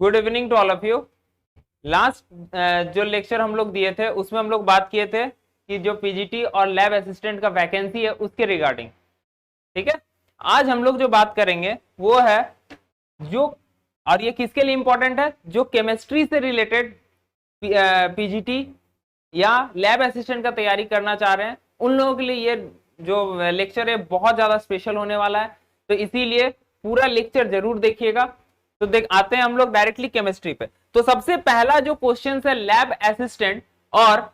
Good evening to all of you. Last जो lecture हम लोग दिए थे उसमें हम लोग बात किए थे कि जो पीजीटी और लैब असिस्टेंट का वैकेंसी है उसके रिगार्डिंग, ठीक है। आज हम लोग जो बात करेंगे वो है जो, और ये किसके लिए इंपॉर्टेंट है, जो केमिस्ट्री से रिलेटेड पीजीटी या लैब असिस्टेंट का तैयारी करना चाह रहे हैं उन लोगों के लिए ये जो लेक्चर है बहुत ज्यादा स्पेशल होने वाला है। तो इसीलिए पूरा लेक्चर जरूर देखिएगा। तो देख आते हैं हम लोग डायरेक्टली केमिस्ट्री पे। तो सबसे पहला जो क्वेश्चन है लैब असिस्टेंट और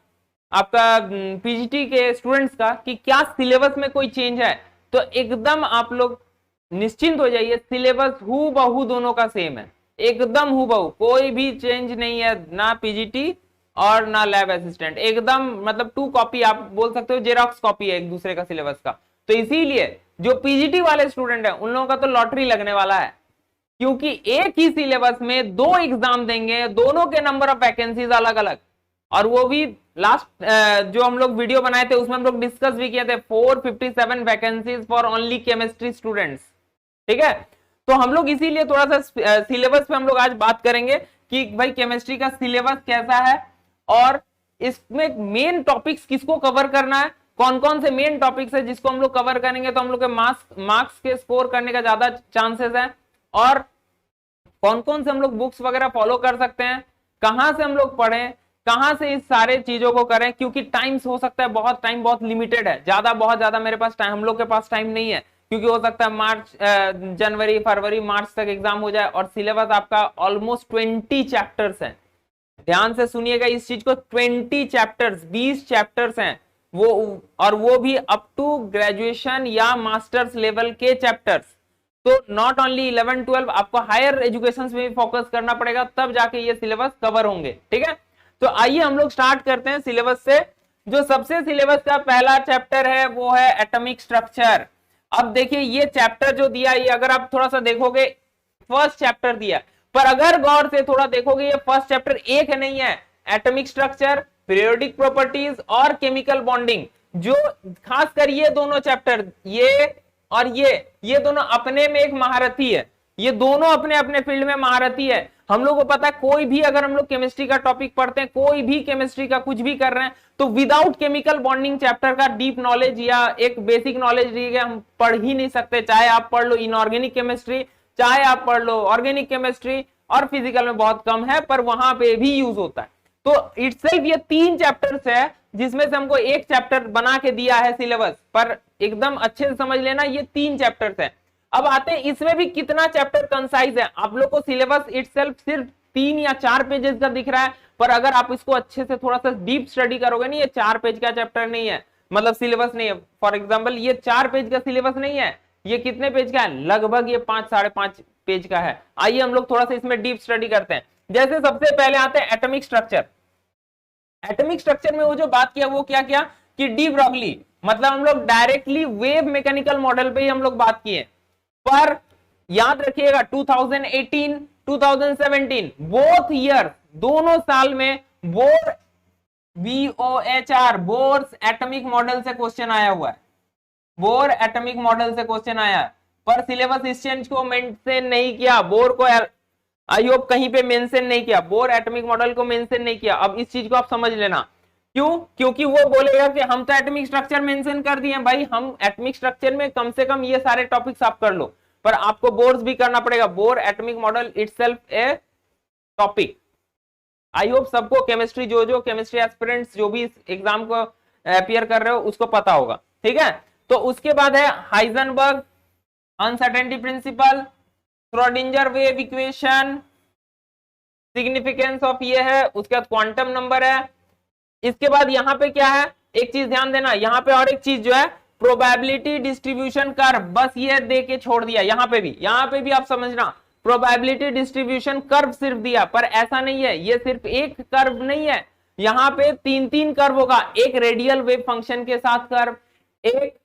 आपका पीजीटी के स्टूडेंट्स का कि क्या सिलेबस में कोई चेंज है। तो एकदम आप लोग निश्चिंत हो जाइए, सिलेबस हूबहू दोनों का सेम है, एकदम हूबहू, कोई भी चेंज नहीं है, ना पीजीटी और ना लैब असिस्टेंट, एकदम मतलब 2 कॉपी, आप बोल सकते हो जेरॉक्स कॉपी है एक दूसरे का सिलेबस का। तो इसीलिए जो पीजीटी वाले स्टूडेंट है उन लोगों का तो लॉटरी लगने वाला है, क्योंकि एक ही सिलेबस में 2 एग्जाम देंगे, दोनों के नंबर ऑफ वैकेंसीज अलग अलग, और वो भी लास्ट जो हम लोग वीडियो बनाए थे उसमें हम लोग डिस्कस भी किए थे 457 vacancies for only chemistry students, ठीक है। तो हम लोग इसीलिए थोड़ा सा सिलेबस पे हम लोग आज बात करेंगे कि भाई केमिस्ट्री का सिलेबस कैसा है और इसमें मेन टॉपिक्स किसको कवर करना है, कौन कौन से मेन टॉपिक्स है जिसको हम लोग कवर करेंगे तो हम लोग के मार्क्स के स्कोर करने का ज्यादा चांसेस है, और कौन कौन से हम लोग बुक्स वगैरह फॉलो कर सकते हैं, कहां से हम लोग पढ़ें, कहां से इस सारे चीजों को करें, क्योंकि टाइम हो सकता है बहुत, टाइम बहुत लिमिटेड है, बहुत ज्यादा मेरे पास टाइम, हम लोग के पास टाइम नहीं है, क्योंकि हो सकता है मार्च जनवरी फरवरी मार्च तक एग्जाम हो जाए और सिलेबस आपका ऑलमोस्ट 20 चैप्टर्स हैं। ध्यान से सुनिएगा इस चीज को, 20 चैप्टर्स, 20 चैप्टर्स हैं वो, और वो भी अप टू ग्रेजुएशन या मास्टर्स लेवल के चैप्टर्स। तो नॉट ओनली 11 12, आपको हायर एजुकेशन में भी फोकस करना पड़ेगा, तब जाके ये सिलेबस कवर होंगे, ठीक है। तो आइए हम लोग स्टार्ट करते हैं सिलेबस से। जो सबसे सिलेबस का पहला चैप्टर है वो है एटॉमिक स्ट्रक्चर। अब देखिए ये चैप्टर जो दिया, ये अगर आप थोड़ा सा देखोगे फर्स्ट चैप्टर दिया, पर अगर गौर से थोड़ा देखोगे ये फर्स्ट चैप्टर एक नहीं है, एटॉमिक स्ट्रक्चर, पीरियोडिक प्रॉपर्टीज और केमिकल बॉन्डिंग, जो खासकर ये दोनों चैप्टर, ये और ये दोनों अपने में एक महारथी है, ये दोनों अपने अपने फील्ड में महारथी है। हम लोग को पता है कोई भी अगर हम लोग केमिस्ट्री का टॉपिक पढ़ते हैं, कोई भी केमिस्ट्री का कुछ भी कर रहे हैं, तो विदाउट केमिकल बॉन्डिंग चैप्टर का डीप नॉलेज या एक बेसिक नॉलेज हम पढ़ ही नहीं सकते। चाहे आप पढ़ लो इनऑर्गेनिक केमिस्ट्री, चाहे आप पढ़ लो ऑर्गेनिक केमिस्ट्री, और फिजिकल में बहुत कम है पर वहां पे भी यूज होता है। तो इटसेल्फ ये 3 चैप्टर्स है जिसमें से हमको एक चैप्टर बना के दिया है सिलेबस पर, एकदम अच्छे से समझ लेना ये 3 चैप्टर्स है। अब आते हैं इसमें भी कितना चैप्टर कंसाइज है। आप लोग को सिलेबस इटसेल्फ सिर्फ 3 या 4 पेजेस का दिख रहा है, पर अगर आप इसको अच्छे से थोड़ा सा डीप स्टडी करोगे ना, ये 4 पेज का चैप्टर नहीं है, मतलब सिलेबस नहीं है। फॉर एग्जाम्पल ये 4 पेज का सिलेबस नहीं है, ये कितने पेज का है, लगभग ये 5 साढ़े 5 पेज का है। आइए हम लोग थोड़ा सा इसमें डीप स्टडी करते हैं। जैसे सबसे पहले आते हैं एटॉमिक स्ट्रक्चर। एटॉमिक स्ट्रक्चर में वो जो बात किया वो क्या किया कि डी ब्रॉगली, मतलब हम लोग डायरेक्टली वेव मैकेनिकल मॉडल पे ही हम लोग बात किए। पर याद रखिएगा 2018 2017 बोथ ईयर, दोनों साल में bore BOHR Bohr's atomic model से क्वेश्चन आया हुआ है, बोर एटॉमिक मॉडल से क्वेश्चन आया, पर सिलेबस इस चेंज को मेंशन नहीं किया, बोर को आई होप कहीं पे मेंशन नहीं किया, बोर एटॉमिक मॉडल को मेंशन नहीं किया। अब इस चीज को आप समझ लेना, क्यों, क्योंकि वो बोलेगा कि हम तो एटॉमिक स्ट्रक्चर मेंशन कर दिए भाई, हम एटॉमिक स्ट्रक्चर में कम से कम ये सारे टॉपिक्स आप कर लो, पर आपको बोर्स भी करना पड़ेगा। Bore atomic model itself A topic. I hope सबको केमिस्ट्री, जो केमिस्ट्री एस्पिरेंट्स जो भी इस एग्जाम को अपियर कर रहे हो उसको पता होगा, ठीक है। तो उसके बाद है Heisenberg uncertainty principle, Schrodinger wave equation, significance of ये है, उसके बाद क्वांटम नंबर है। इसके बाद यहाँ पे क्या है, एक चीज ध्यान देना, यहाँ पे और एक चीज जो है प्रोबेबिलिटी डिस्ट्रीब्यूशन कर्व, बस ये दे के छोड़ दिया। यहाँ पे भी आप समझना, प्रोबेबिलिटी डिस्ट्रीब्यूशन कर्व सिर्फ दिया, पर ऐसा नहीं है, ये सिर्फ एक कर्व नहीं है, यहाँ पे 3 कर्व होगा, एक रेडियल वेव फंक्शन के साथ कर्व, एक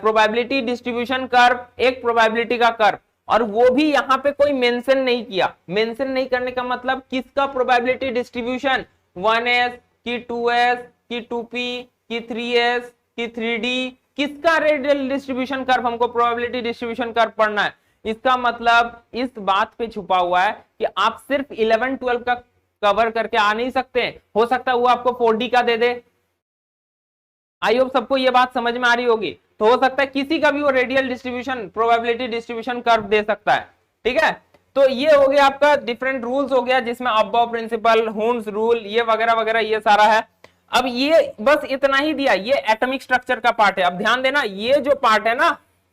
प्रोबेबिलिटी डिस्ट्रीब्यूशन कर्व, एक प्रोबेबिलिटी का कर्व, और वो भी यहाँ पे कोई मेंशन नहीं किया। मेंशन नहीं करने का मतलब किसका प्रोबेबिलिटी डिस्ट्रीब्यूशन, 1s की 2s की 2p की 3s की 3d, किसका रेडियल डिस्ट्रीब्यूशन कर्व हमको प्रोबेबिलिटी डिस्ट्रीब्यूशन कर्व पढ़ना है। इसका मतलब इस बात पे छुपा हुआ है कि आप सिर्फ 11-12 का कवर करके आ नहीं सकते, हो सकता है वो आपको 4D का दे दे। आई होप सबको ये बात समझ में आ रही होगी। तो हो सकता है किसी का भी वो radial distribution, probability distribution curve दे सकता है, ठीक है। तो ये हो गया आपका डिफरेंट रूल्स हो गया, जिसमें अब्बाव प्रिंसिपल, हुन्स रूल, ये वगैरह वगैरह ये सारा है। अब ये बस इतना ही दिया, ये एटॉमिक स्ट्रक्चर का पार्ट है। अब ध्यान देना, ये जो पार्ट है ना,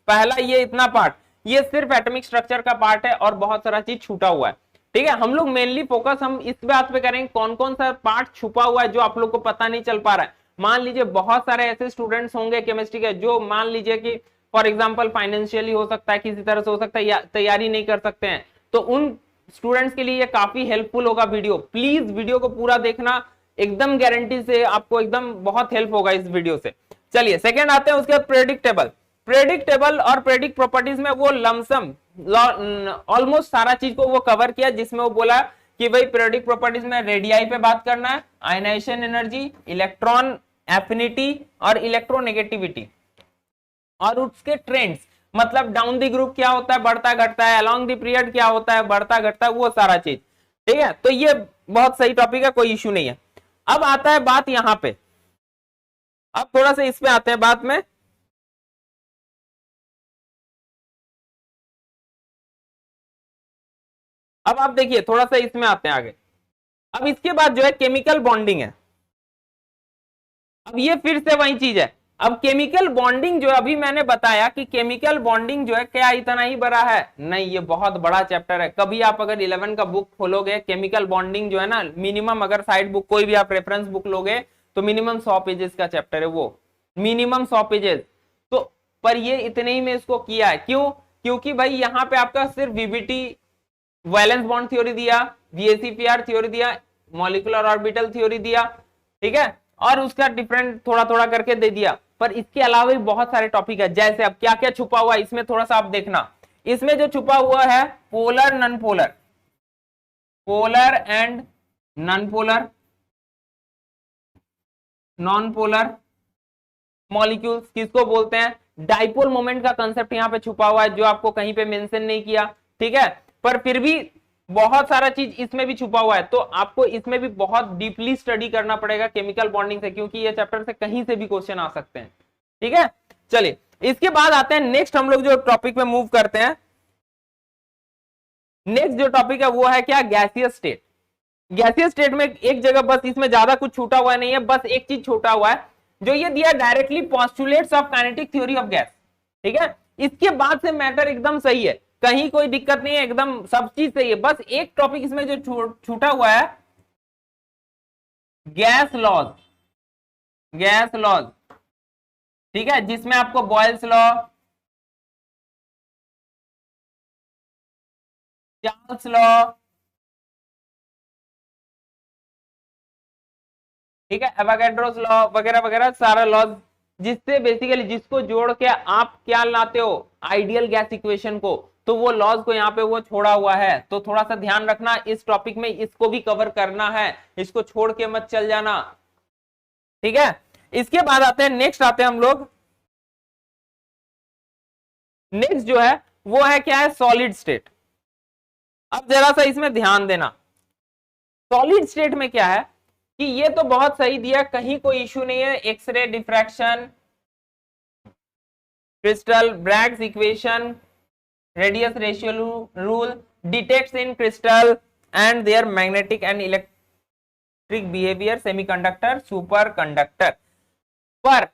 पहला ये इतना पार्ट, ये सिर्फ एटॉमिक स्ट्रक्चर का पार्ट है और बहुत सारा चीज छूटा हुआ है, ठीक है। हम लोग मेनली फोकस हम इस बात पे करेंगे कौन कौन सा पार्ट छुपा हुआ है जो आप लोग को पता नहीं चल पा रहा है। मान लीजिए बहुत सारे ऐसे स्टूडेंट्स होंगे केमिस्ट्री के जो मान लीजिए कि फॉर एग्जांपल फाइनेंशियली हो सकता है, किसी तरह से हो सकता है, या तैयारी नहीं कर सकते हैं, तो उन स्टूडेंट्स के लिए ये काफी हेल्पफुल होगा वीडियो। प्लीज वीडियो को पूरा देखना, एकदम गारंटी से आपको एकदम बहुत हेल्प होगा इस वीडियो से। चलिए सेकंड आते हैं, उसके बाद प्रेडिक्टेबल। प्रेडिक्टेबल और प्रेडिक्ट प्रॉपर्टीज में वो लमसम ऑलमोस्ट सारा चीज को वो कवर किया, जिसमें वो बोला कि भाई पीरियोडिक प्रॉपर्टीज में रेडियाई पे बात करना है, आयनाइजेशन एनर्जी, इलेक्ट्रॉन एफिनिटी और इलेक्ट्रोनेगेटिविटी, और उसके ट्रेंड्स, मतलब डाउन द ग्रुप क्या होता है, बढ़ता घटता है, अलोंग द पीरियड क्या होता है, बढ़ता घटता है, वो सारा चीज, ठीक है। तो ये बहुत सही टॉपिक है, कोई इश्यू नहीं है। अब आता है बात यहां पे, अब थोड़ा सा इस पे आते हैं बात में। अब आप देखिए थोड़ा सा इसमें आते हैं आगे। अब इसके बाद जो है केमिकल बॉन्डिंग है। अब ये फिर से वही चीज है। अब केमिकल बॉन्डिंग जो अभी मैंने बताया कि केमिकल बॉन्डिंग जो है क्या इतना ही बड़ा है, नहीं, ये बहुत बड़ा चैप्टर है। कभी आप अगर 11 का बुक खोलोगे, केमिकल बॉन्डिंग जो है ना, मिनिमम अगर साइड बुक कोई भी आप रेफरेंस बुक लोगे तो मिनिमम 100 पेजेस का चैप्टर है वो, मिनिमम 100 पेजेस। तो पर ये इतने ही में इसको किया है, क्यों? क्योंकि भाई यहाँ पे आपका सिर्फ वीबीटी वैलेंस बॉन्ड थ्योरी दिया, वीएसीपीआर थ्योरी दिया, मॉलिक्यूलर ऑर्बिटल थ्योरी दिया, ठीक है, और उसका डिफरेंट थोड़ा थोड़ा करके दे दिया। पर इसके अलावा भी बहुत सारे टॉपिक है, जैसे अब क्या क्या छुपा हुआ है इसमें, थोड़ा सा आप देखना। इसमें जो छुपा हुआ है polar non polar, polar and non polar, non polar molecules किसको बोलते हैं, डाइपोल मोमेंट का कंसेप्ट यहाँ पे छुपा हुआ है जो आपको कहीं पे मेंशन नहीं किया, ठीक है। पर फिर भी बहुत सारा चीज इसमें भी छुपा हुआ है, तो आपको इसमें भी बहुत डीपली स्टडी करना पड़ेगा केमिकल बॉन्डिंग से, क्योंकि ये चैप्टर से कहीं से भी क्वेश्चन आ सकते हैं, ठीक है। चलिए इसके बाद आते हैं नेक्स्ट, हम लोग जो टॉपिक पे मूव करते हैं। नेक्स्ट जो टॉपिक है वो है क्या, गैसियस स्टेट। गैसियस स्टेट में एक जगह बस, इसमें ज्यादा कुछ छूटा हुआ नहीं है, बस एक चीज छूटा हुआ है जो ये दिया, directly postulates of kinetic theory of gas, ठीक है। इसके बाद से मैटर एकदम सही है, कहीं कोई दिक्कत नहीं है, एकदम सब चीज सही है। बस एक टॉपिक इसमें जो छूटा हुआ है, गैस लॉज, गैस लॉज, ठीक है, जिसमें आपको बॉयल्स लॉ, चार्ल्स लॉ, ठीक है, एवोगैड्रोस लॉ वगैरह वगैरह सारा लॉज, जिससे बेसिकली जिसको जोड़ के आप क्या लाते हो, आइडियल गैस इक्वेशन को, तो वो लॉज को यहाँ पे वो छोड़ा हुआ है। तो थोड़ा सा ध्यान रखना इस टॉपिक में, इसको भी कवर करना है, इसको छोड़ के मत चल जाना, ठीक है। इसके बाद आते हैं नेक्स्ट, आते हैं हम लोग नेक्स्ट जो है वो है क्या है, सॉलिड स्टेट। अब जरा सा इसमें ध्यान देना, सॉलिड स्टेट में क्या है कि ये तो बहुत सही दिया, कहीं कोई इश्यू नहीं है, X ray diffraction, crystal Bragg's equation, radius ratio rule, defects in crystal and their magnetic and electric behaviour, semiconductor, super conductor. पर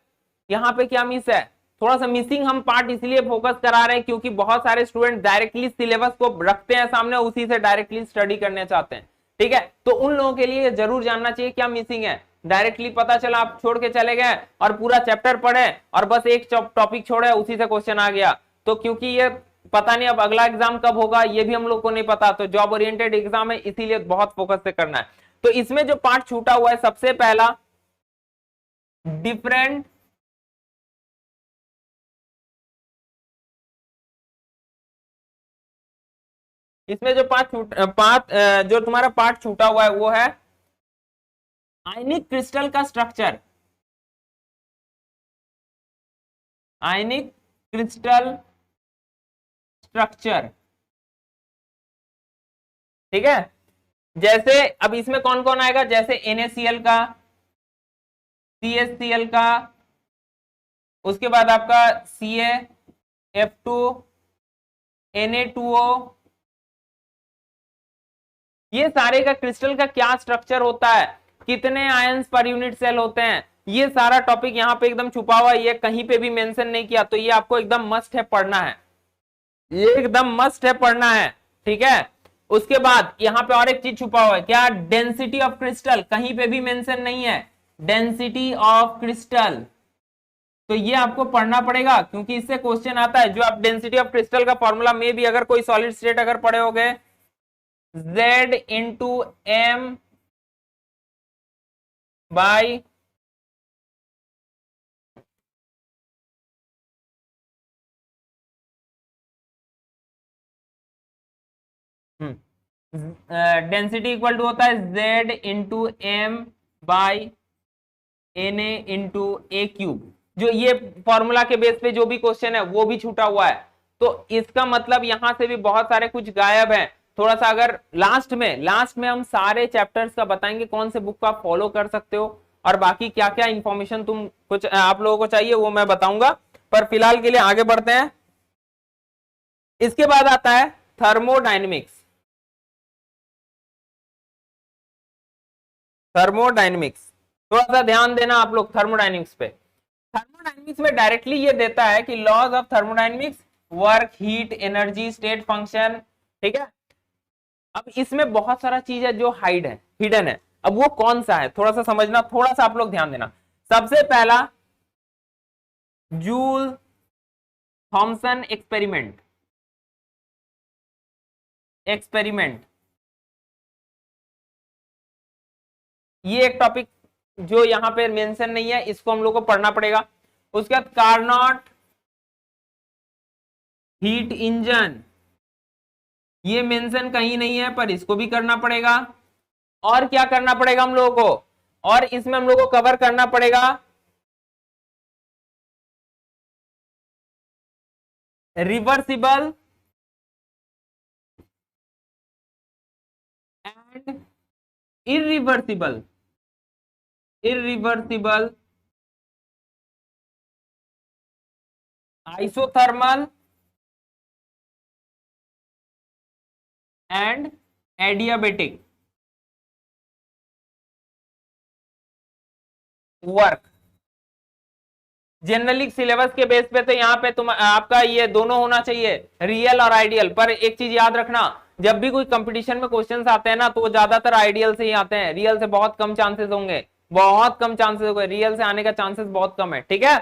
यहां पे क्या मिस है, थोड़ा सा मिसिंग हम पार्ट इसलिए फोकस करा रहे हैं क्योंकि बहुत सारे स्टूडेंट डायरेक्टली सिलेबस को रखते हैं सामने, उसी से डायरेक्टली स्टडी करना चाहते हैं, ठीक है। तो उन लोगों के लिए जरूर जानना चाहिए क्या मिसिंग है। डायरेक्टली पता चला आप छोड़ के चले गए और पूरा चैप्टर पढ़े और बस एक टॉपिक छोड़े, उसी से क्वेश्चन आ गया, तो क्योंकि ये पता नहीं अब अगला एग्जाम कब होगा ये भी हम लोग को नहीं पता, तो जॉब ओरिएंटेड एग्जाम है इसीलिए बहुत फोकस से करना है। तो इसमें जो पार्ट छूटा हुआ है, सबसे पहला डिफरेंट इसमें जो जो तुम्हारा पार्ट छूटा हुआ है वो है आयनिक क्रिस्टल का स्ट्रक्चर, आयनिक क्रिस्टल स्ट्रक्चर, ठीक है। जैसे अब इसमें कौन कौन आएगा, जैसे NaCl का, CHCl का, उसके बाद आपका CaF2, Na2O, ये सारे का क्रिस्टल का क्या स्ट्रक्चर होता है, कितने आयंस पर यूनिट सेल होते हैं, ये सारा टॉपिक यहाँ पे एकदम छुपा हुआ है, ये कहीं पे भी मेंशन नहीं किया, तो ये आपको एकदम मस्ट है पढ़ना है, ये एकदम मस्ट है पढ़ना है, ठीक है। उसके बाद यहाँ पे और एक चीज छुपा हुआ है, क्या, डेंसिटी ऑफ क्रिस्टल, कहीं पे भी मेंशन नहीं है, डेंसिटी ऑफ क्रिस्टल, तो ये आपको पढ़ना पड़ेगा क्योंकि इससे क्वेश्चन आता है। जो आप डेंसिटी ऑफ क्रिस्टल का फॉर्मूला में भी अगर कोई सॉलिड स्टेट अगर पढ़े होगे, Z into M by density equal to होता है Z into M by N A into A cube. जो ये फॉर्मूला के बेस पे जो भी क्वेश्चन है वो भी छूटा हुआ है, तो इसका मतलब यहां से भी बहुत सारे कुछ गायब हैं। थोड़ा सा अगर लास्ट में हम सारे चैप्टर्स का बताएंगे कौन से बुक को आप फॉलो कर सकते हो और बाकी क्या क्या इंफॉर्मेशन तुम कुछ आप लोगों को चाहिए वो मैं बताऊंगा, पर फिलहाल के लिए आगे बढ़ते हैं। इसके बाद आता है थर्मोडायनेमिक्स। थर्मोडायनेमिक्स थोड़ा सा ध्यान देना आप लोग थर्मोडायनेमिक्स पे। थर्मोडायनेमिक्स में डायरेक्टली ये देता है कि laws of thermodynamics, work, heat, energy, state function, ठीक है। अब इसमें बहुत सारा चीज है जो हिडन है। अब वो कौन सा है थोड़ा सा समझना, थोड़ा सा आप लोग ध्यान देना। सबसे पहला जूल थॉमसन एक्सपेरिमेंट, ये एक टॉपिक जो यहां पे मेंशन नहीं है, इसको हम लोग को पढ़ना पड़ेगा। उसके बाद कार्नोट हीट इंजन, ये मेंशन कहीं नहीं है पर इसको भी करना पड़ेगा। और क्या करना पड़ेगा हम लोगों को, और इसमें हम लोगों को कवर करना पड़ेगा reversible and irreversible isothermal and adiabatic work. Generally syllabus के बेस पे तो यहाँ पे तुम आपका ये दोनों होना चाहिए, रियल और आइडियल। पर एक चीज याद रखना, जब भी कोई कंपटीशन में क्वेश्चंस आते हैं ना तो वो ज्यादातर आइडियल से ही आते हैं, रियल से बहुत कम चांसेस होंगे, बहुत कम चांसेस होंगे, रियल से आने का चांसेस बहुत कम है, ठीक है।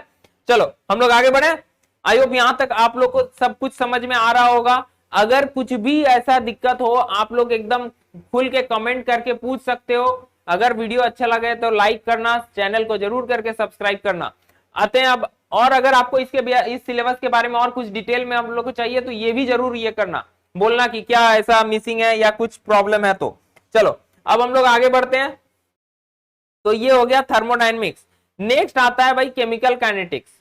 चलो हम लोग आगे बढ़े। आई होप यहां तक आप लोग को सब कुछ समझ में आ रहा होगा। अगर कुछ भी ऐसा दिक्कत हो आप लोग एकदम खुल के कमेंट करके पूछ सकते हो। अगर वीडियो अच्छा लगे तो लाइक करना, चैनल को जरूर करके सब्सक्राइब करना। आते हैं अब, और अगर आपको इस सिलेबस के बारे में और कुछ डिटेल में आप लोग को चाहिए तो ये भी जरूर ये करना, बोलना कि क्या ऐसा मिसिंग है या कुछ प्रॉब्लम है तो। चलो अब हम लोग आगे बढ़ते हैं। तो ये हो गया थर्मोडायनेमिक्स। नेक्स्ट आता है भाई केमिकल काइनेटिक्स।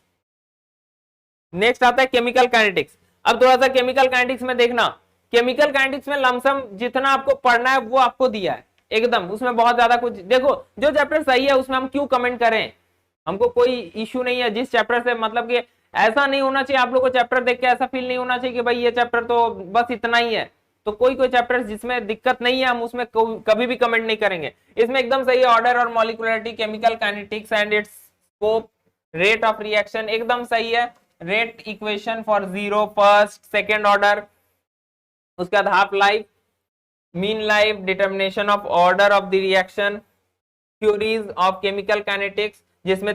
अब थोड़ा सा केमिकल काइनेटिक्स में देखना, केमिकल काइनेटिक्स में लमसम जितना आपको पढ़ना है वो आपको दिया है एकदम, उसमें बहुत ज्यादा कुछ, देखो जो चैप्टर सही है उसमें हम क्यों कमेंट करें, हमको कोई इश्यू नहीं है जिस चैप्टर से, मतलब कि ऐसा नहीं होना चाहिए आप लोग को चैप्टर देख के ऐसा फील नहीं होना चाहिए कि भाई ये चैप्टर तो बस इतना ही है। तो कोई चैप्टर जिसमें दिक्कत नहीं है हम उसमें कभी भी कमेंट नहीं करेंगे। इसमें एकदम सही है, ऑर्डर और molecularity, chemical kinetics and its scope, rate of reaction एकदम सही है, rate equation for zero, first, second order, उसके बाद half life, mean life, determination of order of the reaction, theories of chemical kinetics जिसमें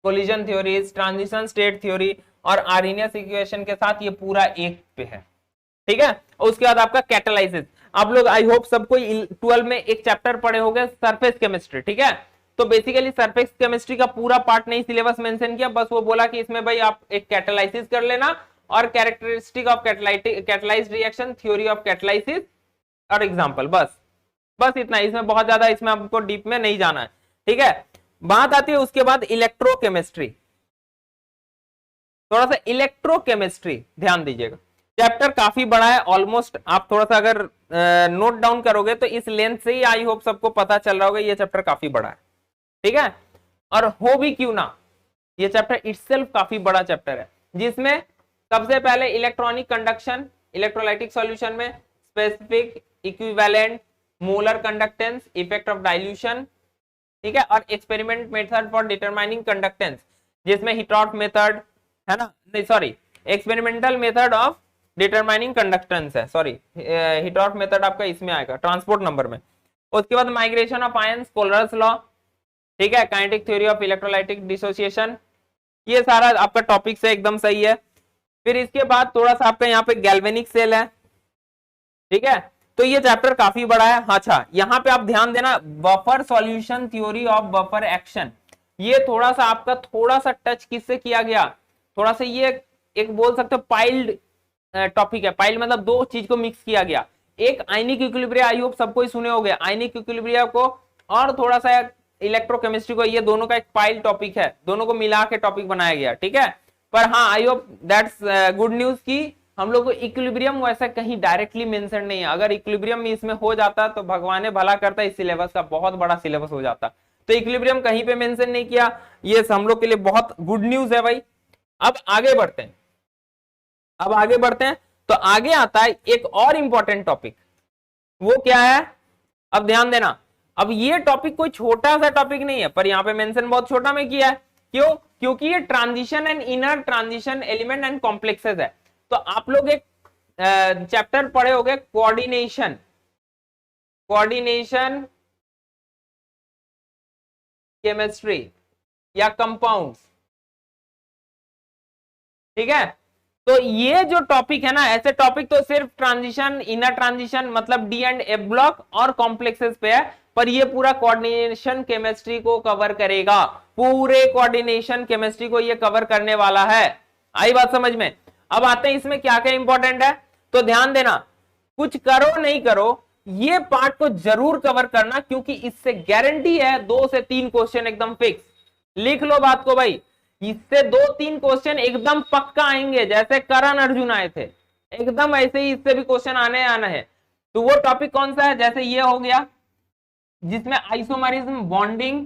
collision theories, transition state theory और Arrhenius equation के साथ ये पूरा एक पे है, ठीक है। और उसके बाद आपका कैटालाइसिस। आप लोग आई होप सब कोई 12 में एक चैप्टर पढ़े होंगे सरफेस केमिस्ट्री, ठीक है। तो बेसिकली सरफेस केमिस्ट्री का पूरा पार्ट नहीं सिलेबस मेंशन किया, बस वो बोला कि इसमें भाई आप एक कैटालाइसिस कर लेना और characteristic of catalysed reaction, theory of catalysis और एग्जांपल, बस इतना। इसमें बहुत ज्यादा इसमें आपको डीप में नहीं जाना है, ठीक है। बात आती है उसके बाद इलेक्ट्रोकेमिस्ट्री। थोड़ा सा इलेक्ट्रोकेमिस्ट्री ध्यान दीजिएगा। चैप्टर काफी बड़ा है, ऑलमोस्ट आप थोड़ा सा अगर नोट डाउन करोगे तो इस लेंथ से ही आई होप सबको पता चल रहा होगा ये चैप्टर काफी बड़ा है, ठीक है। और हो भी क्यों ना, ये चैप्टर इटसेल्फ काफी बड़ा चैप्टर है, जिसमें सबसे पहले इलेक्ट्रॉनिक कंडक्शन, इलेक्ट्रोलाइटिक सॉल्यूशन में specific, equivalent, molar conductance, effect of dilution, ठीक है, और experiment method for determining conductance, जिसमें हिटॉट मेथड है ना, नहीं sorry, experimental method of determining conductance है, सॉरी हिटॉट मेथड आपका इसमें आएगा ट्रांसपोर्ट नंबर में। उसके बाद माइग्रेशन ऑफ आयंस, कोलरस लॉ, ठीक है, kinetic theory of electrolytic dissociation, ये सारा आपका टॉपिक से एकदम सही है। फिर इसके बाद थोड़ा सा आपका यहाँ पे गैल्वेनिक सेल है, ठीक है, तो ये चैप्टर काफी बड़ा है। अच्छा यहाँ पे आप ध्यान देना, buffer solution theory of buffer action, ये थोड़ा सा आपका थोड़ा सा टच किससे किया गया, थोड़ा सा ये एक बोल सकते हो पाइल्ड टॉपिक है। पाइल्ड मतलब दो चीज को मिक्स किया गया, एक आयनिक इक्विलिब्रिया, आई होप सबको ही सुने होंगे आयनिक इक्विलिब्रिया को, और थोड़ा सा इलेक्ट्रोकेमिस्ट्री को, ये दोनों का एक पाइल टॉपिक है, दोनों को मिला के टॉपिक बनाया गया, ठीक है। पर हाँ I hope that's good news की हम लोग को इक्विलिब्रियम वैसा कहीं डायरेक्टली मेंशन नहीं है, अगर इक्विलिब्रियम इसमें हो जाता तो भगवान भला करता, इस सिलेबस का बहुत बड़ा सिलेबस हो जाता, तो इक्विलिब्रियम कहीं पे मेंशन नहीं किया, ये हम लोग के लिए बहुत गुड न्यूज है भाई। अब आगे बढ़ते हैं, अब आगे बढ़ते हैं, तो आगे आता है एक और इंपॉर्टेंट टॉपिक, वो क्या है, अब ध्यान देना, अब ये टॉपिक कोई छोटा सा टॉपिक नहीं है, पर यहाँ पे मेंशन बहुत छोटा में किया है, क्यों, क्योंकि ये transition and inner transition element and complexes है। तो आप लोग एक चैप्टर पढ़े होंगे कोऑर्डिनेशन, कोऑर्डिनेशन केमिस्ट्री या कंपाउंड्स, ठीक है। तो ये जो टॉपिक है ना, ऐसे टॉपिक तो सिर्फ ट्रांजिशन, इनर ट्रांजिशन मतलब डी एंड एफ ब्लॉक और कॉम्प्लेक्सेस पे है, पर ये पूरा कोऑर्डिनेशन केमिस्ट्री को कवर करेगा, पूरे कोऑर्डिनेशन केमिस्ट्री को ये कवर करने वाला है। आई बात समझ में। अब आते हैं इसमें क्या क्या इंपॉर्टेंट है, तो ध्यान देना, कुछ करो नहीं करो ये पार्ट को जरूर कवर करना, क्योंकि इससे गारंटी है 2 से 3 क्वेश्चन एकदम फिक्स, लिख लो बात को भाई, इससे 2-3 क्वेश्चन एकदम पक्का आएंगे, जैसे करण अर्जुन आए थे, एकदम ऐसे ही इससे भी क्वेश्चन आना है। तो वो टॉपिक कौन सा है, जैसे ये हो गया जिसमें आइसोमरिज्म बॉन्डिंग,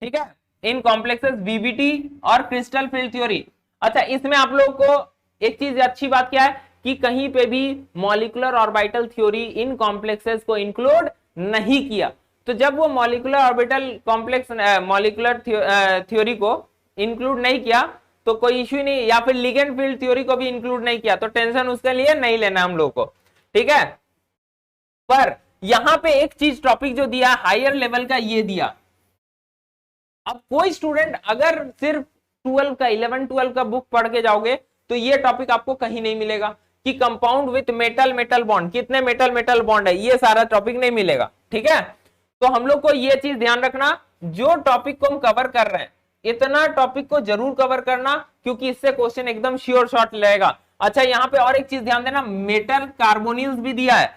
ठीक है, इन कॉम्प्लेक्सेस, वीबीटी और क्रिस्टल फील्ड थ्योरी। अच्छा इसमें आप लोग को एक चीज अच्छी बात क्या है कि कहीं पे भी मॉलिक्यूलर ऑर्बिटल थ्योरी इन कॉम्प्लेक्सेस को इंक्लूड नहीं किया, तो जब वो molecular orbital complex molecular theory को इंक्लूड नहीं किया तो कोई इश्यू नहीं, या फिर लिगेंड फील्ड थ्योरी को भी इंक्लूड नहीं किया तो टेंशन उसके लिए नहीं लेना हम लोग को, ठीक है। पर यहां पे एक चीज टॉपिक जो दिया हायर लेवल का ये दिया, अब कोई स्टूडेंट अगर सिर्फ 12 का 11-12 का बुक पढ़ के जाओगे तो ये टॉपिक आपको कहीं नहीं मिलेगा कि compound with metal metal bond, कितने मेटल मेटल बॉन्ड है, ये सारा टॉपिक नहीं मिलेगा, ठीक है। तो हम लोग को ये चीज ध्यान रखना, जो टॉपिक को हम कवर कर रहे हैं इतना टॉपिक को जरूर कवर करना, क्योंकि इससे क्वेश्चन एकदम श्योर शॉट लगेगा। अच्छा यहाँ पे और एक चीज ध्यान देना, मेटल कार्बोनिल्स भी दिया है,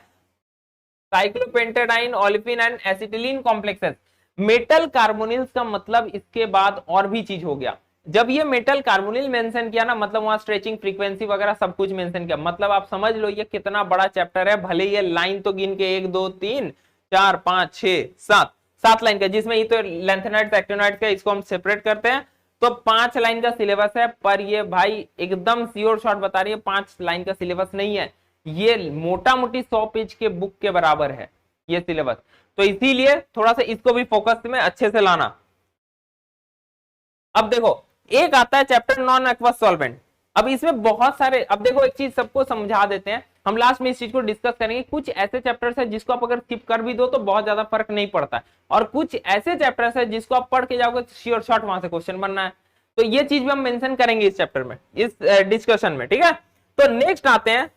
cyclopentadiene, olefin and acetylene complexes. Metal carbonyls का मतलब इसके बाद और भी चीज हो गया, जब ये मेटल कार्बोनिल मेंशन किया ना, मतलब वहां स्ट्रेचिंग फ्रीक्वेंसी वगैरह सब कुछ मेंशन किया, मतलब आप समझ लो ये कितना बड़ा चैप्टर है। भले ये लाइन तो गिन के 1 2 3 4 5 6 7 लाइन का, जिसमें ये तो लेंथेनाइट्स एक्टिनाइट्स का इसको हम सेपरेट करते हैं, तो 5 लाइन का सिलेबस है। पर ये भाई एकदम श्योर शॉट बता रही है 5 लाइन का सिलेबस नहीं है, ये मोटा मोटी 100 पेज के बुक के बराबर है ये सिलेबस, तो इसीलिए थोड़ा सा इसको भी फोकस में अच्छे से लाना। अब देखो एक आता है चैप्टर नॉन एक्वस सॉल्वेंट, अब इसमें बहुत सारे, अब देखो एक चीज सबको समझा देते हैं, हम लास्ट में इस चीज को डिस्कस करेंगे। कुछ ऐसे चैप्टर्स है जिसको आप अगर स्किप कर भी दो तो बहुत ज्यादा फर्क नहीं पड़ता है, और कुछ ऐसे चैप्टर्स है जिसको आप पढ़ के जाओगे तो श्योर शॉट वहां से क्वेश्चन बनना है, तो ये चीज भी हम मेंशन करेंगे इस चैप्टर में, इस डिस्कशन में, ठीक है। तो नेक्स्ट आते हैं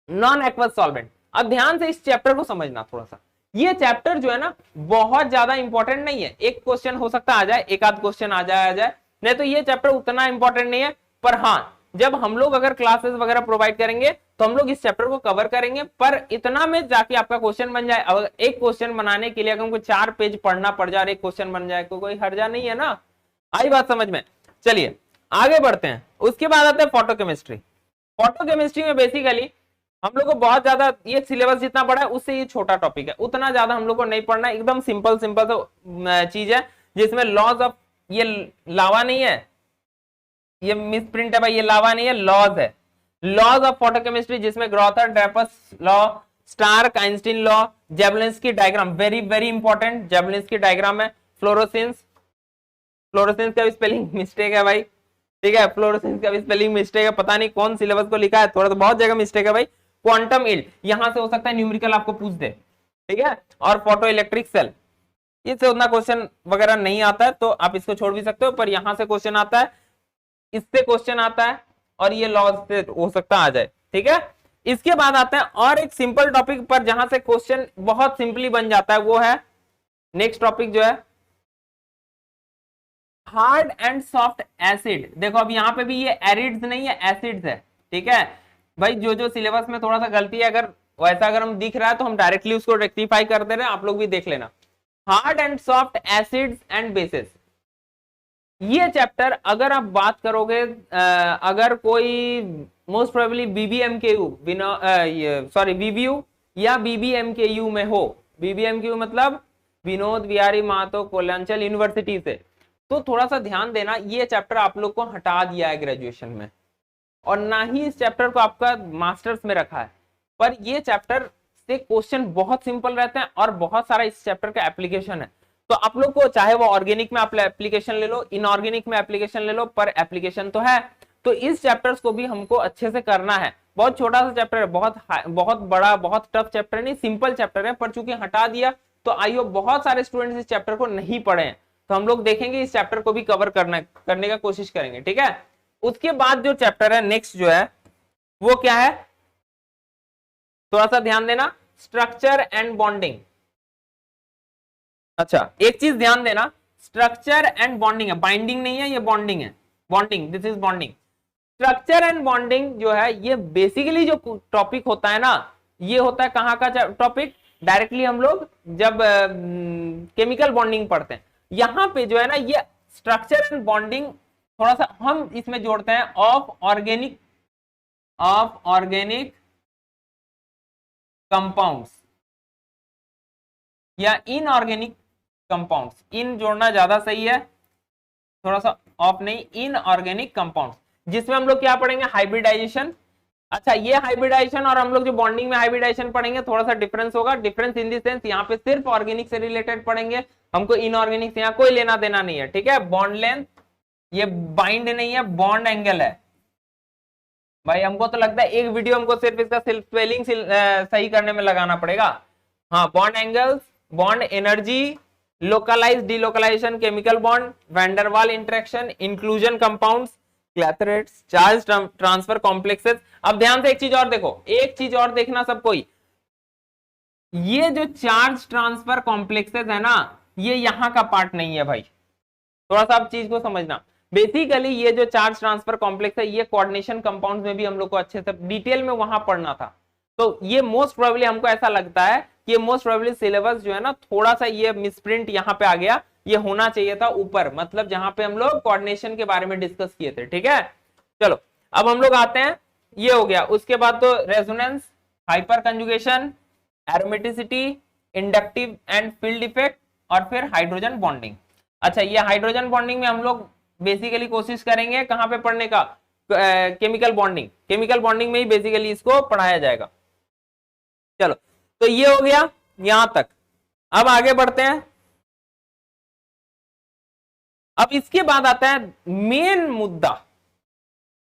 नॉन एक्वस सॉल्वेंट। अब ध्यान से इस चैप्टर को समझना थोड़ा सा, ये चैप्टर जो है ना बहुत ज्यादा इंपॉर्टेंट नहीं है, एक क्वेश्चन हो सकता आ जाए, एक आध क्वेश्चन आ जाए, नहीं तो ये चैप्टर उतना इंपॉर्टेंट नहीं है। पर हाँ जब हम लोग अगर क्लासेस वगैरह प्रोवाइड करेंगे तो हम लोग इस चैप्टर को कवर करेंगे, पर इतना में जाके आपका क्वेश्चन बन जाए। अगर एक क्वेश्चन बनाने के लिए अगर हमको 4 पेज पढ़ना पड़ जाए, एक क्वेश्चन बन जाए, कोई हर्जा नहीं है ना, आई बात समझ में। चलिए आगे बढ़ते हैं, उसके बाद आते हैं फोटोकेमिस्ट्री। फोटोकेमिस्ट्री में बेसिकली हम लोग को बहुत ज्यादा, ये सिलेबस जितना बड़ा है उससे ये छोटा टॉपिक है, उतना ज्यादा हम लोग को नहीं पढ़ना, एकदम सिंपल सिंपल तो चीज है जिसमें लॉज ऑफ, ये लावा नहीं है, ये मिस प्रिंट है भाई, ये लावा नहीं है, लॉज है, लॉज ऑफ फोटोकेमिस्ट्री, जिसमें Grotthuss Draper's law, Stark Einstein law, Jablonski diagram, very very important Jablonski diagram है, फ्लोरोसेंस, फ्लोरोसेंस का भी स्पेलिंग मिस्टेक है भाई, ठीक है, फ्लोरोसेंस का भी स्पेलिंग मिस्टेक है, पता नहीं कौन सिलेबस को लिखा है, थोड़ा तो बहुत जगह मिस्टेक है भाई। क्वांटम इल्ड, यहां से हो सकता है न्यूमेरिकल आपको पूछ दे, ठीक है, और फोटो इलेक्ट्रिक सेल, इससे उतना क्वेश्चन वगैरह नहीं आता है तो आप इसको छोड़ भी सकते हो, पर यहां से क्वेश्चन आता है, इससे क्वेश्चन आता है, और ये लॉज से हो सकता आ जाए, ठीक है। इसके बाद आता है और एक सिंपल टॉपिक पर जहां से क्वेश्चन बहुत सिंपली बन जाता है, वो है नेक्स्ट टॉपिक जो है हार्ड एंड सॉफ्ट एसिड। देखो अब यहाँ पे भी ये एरिड्स नहीं है, एसिड्स है, ठीक है भाई। जो जो सिलेबस में थोड़ा सा गलती है, अगर वैसा अगर हम दिख रहा है तो हम डायरेक्टली उसको रेक्टिफाई कर दे रहे हैं, आप लोग भी देख लेना। Hard and soft acids and bases, ये चैप्टर अगर आप बात करोगे, अगर कोई मोस्ट प्रोबेबली बीबीएमकेयू, सॉरी बीबीयू या बीबीएमकेयू में हो, बीबीएमकेयू मतलब विनोद बिहारी महतो कोयलांचल यूनिवर्सिटी से, तो थोड़ा सा ध्यान देना, ये चैप्टर आप लोग को हटा दिया है ग्रेजुएशन में, और ना ही इस चैप्टर को आपका मास्टर्स में रखा है, पर ये चैप्टर से क्वेश्चन बहुत सिंपल रहते हैं और बहुत सारा इस चैप्टर का एप्लीकेशन है। तो आप लोग को चाहे वो ऑर्गेनिक में आप एप्लीकेशन ले लो, इनऑर्गेनिक में एप्लीकेशन ले लो, पर एप्लीकेशन तो है। तो इस चैप्टर्स को भी हमको अच्छे से करना है। बहुत छोटा सा चैप्टर है, बहुत बड़ा बहुत टफ चैप्टर नहीं, सिंपल चैप्टर है, पर चूंकि हटा दिया तो आई होप बहुत सारे स्टूडेंट्स इस चैप्टर को नहीं पढ़े हैं, तो हम लोग देखेंगे इस चैप्टर को भी कवर करने का कोशिश करेंगे, ठीक है। उसके बाद जो चैप्टर है नेक्स्ट जो है वो क्या है, थोड़ा सा ध्यान देना, स्ट्रक्चर एंड बॉन्डिंग। अच्छा एक चीज ध्यान देना, स्ट्रक्चर एंड बॉन्डिंग है, बाइंडिंग नहीं है, ये बॉन्डिंग है, bonding, this is bonding. Structure and bonding जो है ये बेसिकली जो टॉपिक होता है ना, ये होता है कहाँ का टॉपिक, डायरेक्टली हम लोग जब केमिकल बॉन्डिंग पढ़ते हैं, यहां पे जो है ना ये स्ट्रक्चर एंड बॉन्डिंग थोड़ा सा हम इसमें जोड़ते हैं ऑफ ऑर्गेनिक कंपाउंड्स या इनऑर्गेनिक कंपाउंड्स, इन जोड़ना ज्यादा सही है, थोड़ा सा ऑफ नहीं, इनऑर्गेनिक कंपाउंड्स, जिसमें हम लोग क्या पढ़ेंगे, हाइब्रिडाइजेशन। अच्छा ये हाइब्रिडाइजेशन और हम लोग जो बॉन्डिंग में हाइब्रिडाइजेशन पढ़ेंगे थोड़ा सा डिफरेंस होगा, डिफरेंस इन दी सेंस यहाँ पे सिर्फ ऑर्गेनिक से रिलेटेड पढ़ेंगे, हमको इनऑर्गेनिक से यहाँ कोई लेना देना नहीं है, ठीक है। बॉन्ड लेंथ, ये बाइंड नहीं है, बॉन्ड एंगल है भाई, हमको तो लगता है एक वीडियो हमको सिर्फ इसका स्पेलिंग सही करने में लगाना पड़ेगा। हाँ bond angles, bond energy, localize delocalization, chemical bond, van der Waals interaction, inclusion compounds, clathrates, charge transfer complexes. अब ध्यान से एक चीज और देखो, एक चीज और देखना सबको, ये जो चार्ज ट्रांसफर कॉम्प्लेक्सेस है ना, ये यहां का पार्ट नहीं है भाई, थोड़ा सा आप चीज को समझना। बेसिकली ये जो चार्ज ट्रांसफर कॉम्प्लेक्स है, ये कोऑर्डिनेशन कंपाउंड्स में भी हम लोग को अच्छे से डिटेल में वहां पढ़ना था, तो ये मोस्ट प्रोबेबली हमको ऐसा लगता है कि मोस्ट प्रोबेबली सिलेबस जो है ना थोड़ा सा ये मिसप्रिंट यहाँ पे आ गया, ये होना चाहिए था ऊपर, मतलब जहां पे हम लोग कोऑर्डिनेशन के बारे में डिस्कस किए थे, ठीक है। चलो अब हम लोग आते हैं, ये हो गया, उसके बाद तो resonance, hyper conjugation, aromaticity, inductive and field effect, और फिर हाइड्रोजन बॉन्डिंग। अच्छा ये हाइड्रोजन बॉन्डिंग में हम लोग बेसिकली कोशिश करेंगे कहां पे पढ़ने का, केमिकल बॉन्डिंग, केमिकल बॉन्डिंग में ही बेसिकली इसको पढ़ाया जाएगा। चलो तो ये हो गया यहां तक, अब आगे बढ़ते हैं। अब इसके बाद आता है मेन मुद्दा,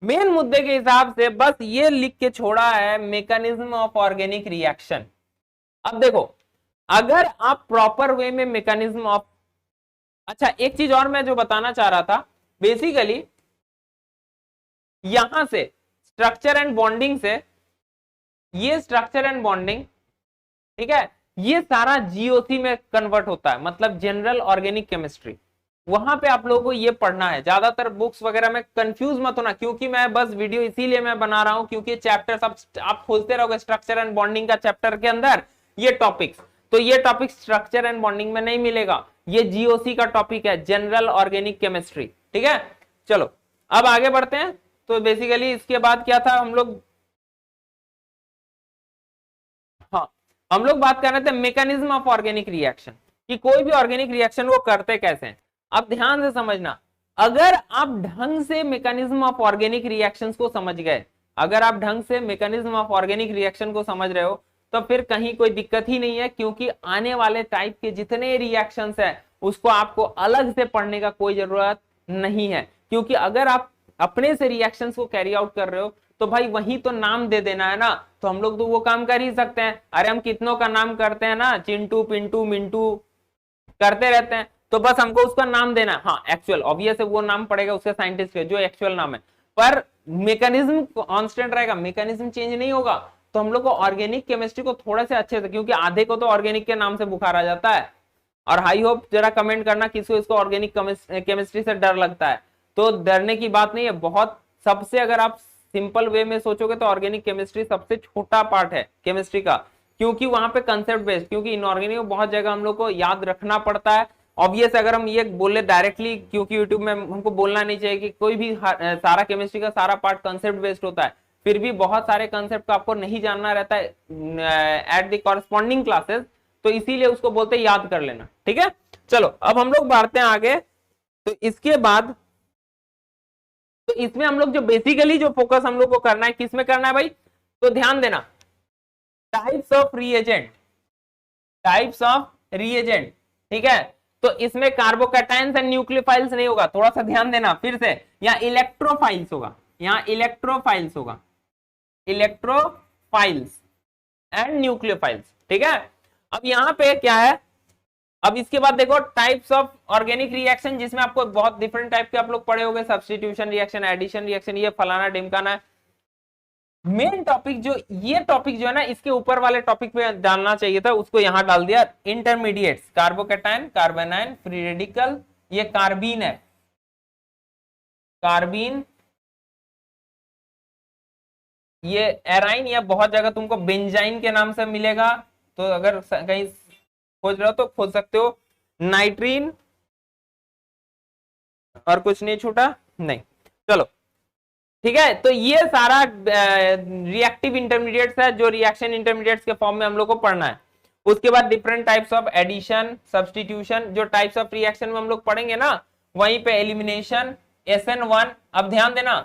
मेन मुद्दे के हिसाब से बस ये लिख के छोड़ा है, मैकेनिज्म ऑफ ऑर्गेनिक रिएक्शन। अब देखो अगर आप प्रॉपर वे में मैकेनिज्म ऑफ, अच्छा एक चीज और मैं जो बताना चाह रहा था, बेसिकली यहां से स्ट्रक्चर एंड बॉन्डिंग से, ये स्ट्रक्चर एंड बॉन्डिंग, ठीक है, ये सारा जीओसी में कन्वर्ट होता है, मतलब जनरल ऑर्गेनिक केमिस्ट्री, वहां पे आप लोगों को ये पढ़ना है। ज्यादातर बुक्स वगैरह में कंफ्यूज मत होना, क्योंकि मैं बस वीडियो इसीलिए मैं बना रहा हूं क्योंकि चैप्टर आप खोजते रहोगे स्ट्रक्चर एंड बॉन्डिंग का चैप्टर के अंदर ये टॉपिक्स, तो ये टॉपिक स्ट्रक्चर एंड बॉन्डिंग में नहीं मिलेगा, ये जीओसी का टॉपिक है, जनरल ऑर्गेनिक केमिस्ट्री, ठीक है। चलो अब आगे बढ़ते हैं, तो बेसिकली इसके बाद क्या था हम लोग, हाँ हम लोग बात कर रहे थे मैकेनिज्म ऑफ ऑर्गेनिक रिएक्शन, कि कोई भी ऑर्गेनिक रिएक्शन वो करते कैसे हैं। अब ध्यान से समझना, अगर आप ढंग से मैकेनिज्म ऑफ ऑर्गेनिक रिएक्शंस को समझ गए, अगर आप ढंग से मैकेनिज्म ऑफ ऑर्गेनिक रिएक्शन को समझ रहे हो तो फिर कहीं कोई दिक्कत ही नहीं है, क्योंकि आने वाले टाइप के जितने रिएक्शंस है उसको आपको अलग से पढ़ने का कोई जरूरत नहीं है, क्योंकि अगर आप अपने से रिएक्शंस को कैरी आउट कर रहे हो तो भाई वही तो नाम दे देना है ना, तो हम लोग तो वो काम कर ही सकते हैं। अरे हम कितनों का नाम करते हैं ना, चिंटू पिंटू मिंटू करते रहते हैं, तो बस हमको उसका नाम देना है। हाँ एक्चुअल ऑब्वियस है वो नाम पड़ेगा उसके साइंटिस्ट के जो एक्चुअल नाम है, पर मैकेनिज्म कांस्टेंट रहेगा, मैकेनिज्म चेंज नहीं होगा। तो हम लोग को ऑर्गेनिक केमिस्ट्री को थोड़ा से अच्छे से, क्योंकि आधे को तो ऑर्गेनिक के नाम से बुखार आ जाता है, और हाई होप जरा कमेंट करना किसको इसको ऑर्गेनिक केमिस्ट्री से डर लगता है, तो डरने की बात नहीं है। बहुत सबसे अगर आप सिंपल वे में सोचोगे तो ऑर्गेनिक केमिस्ट्री सबसे छोटा पार्ट है केमिस्ट्री का, क्योंकि वहां पे कंसेप्ट बेस्ड, क्योंकि इनऑर्गेनिक बहुत जगह हम लोग को याद रखना पड़ता है। ऑब्वियस अगर हम ये बोले डायरेक्टली, क्योंकि यूट्यूब में हमको बोलना नहीं चाहिए कि कोई भी सारा केमिस्ट्री का सारा पार्ट कंसेप्ट बेस्ड होता है, फिर भी बहुत सारे कंसेप्ट को आपको नहीं जानना रहता है एट द कॉरस्पॉन्डिंग क्लासेस, तो इसीलिए उसको बोलते याद कर लेना। ठीक है, चलो अब हम लोग बढ़ते हैं आगे। तो इसके बाद तो इसमें हम लोग जो बेसिकली जो फोकस हम लोग को करना है, किस में करना है भाई, तो ध्यान देना, types of reagent, types of reagent. ठीक है, तो इसमें कार्बोकैटायंस एंड न्यूक्लियोफाइल्स नहीं होगा, थोड़ा सा ध्यान देना फिर से, यहाँ इलेक्ट्रोफाइल्स होगा, यहाँ इलेक्ट्रोफाइल्स होगा, इलेक्ट्रोफाइल्स एंड न्यूक्लियोफाइल्स। ठीक है, अब यहाँ पे क्या है, अब इसके बाद देखो टाइप्स ऑफ ऑर्गेनिक रिएक्शन, जिसमें आपको बहुत डिफरेंट टाइप के आप लोग पढ़े होंगे, सब्स्टिट्यूशन रिएक्शन, एडिशन रिएक्शन, ये फलाना ढिमकाना है। मेन टॉपिक जो ये टॉपिक जो है ना, इसके ऊपर वाले टॉपिक पे डालना चाहिए था, उसको यहां डाल दिया, इंटरमीडिएट्स, कार्बोकैटायन, कार्बोनाइन, फ्री रेडिकल, ये कार्बीन है, कार्बीन, ये एराइन, या बहुत जगह तुमको बेंजाइन के नाम से मिलेगा, तो अगर कहीं खोज रहे हो तो खोज सकते हो, नाइट्रीन, और कुछ नहीं छूटा नहीं। चलो ठीक है, तो ये सारा रिएक्टिव इंटरमीडिएट्स है जो रिएक्शन इंटरमीडिएट्स के फॉर्म में हम लोग को पढ़ना है। उसके बाद different types of addition, substitution, जो टाइप्स ऑफ रिएक्शन में हम लोग पढ़ेंगे ना, वहीं पे एलिमिनेशन, SN1। अब ध्यान देना,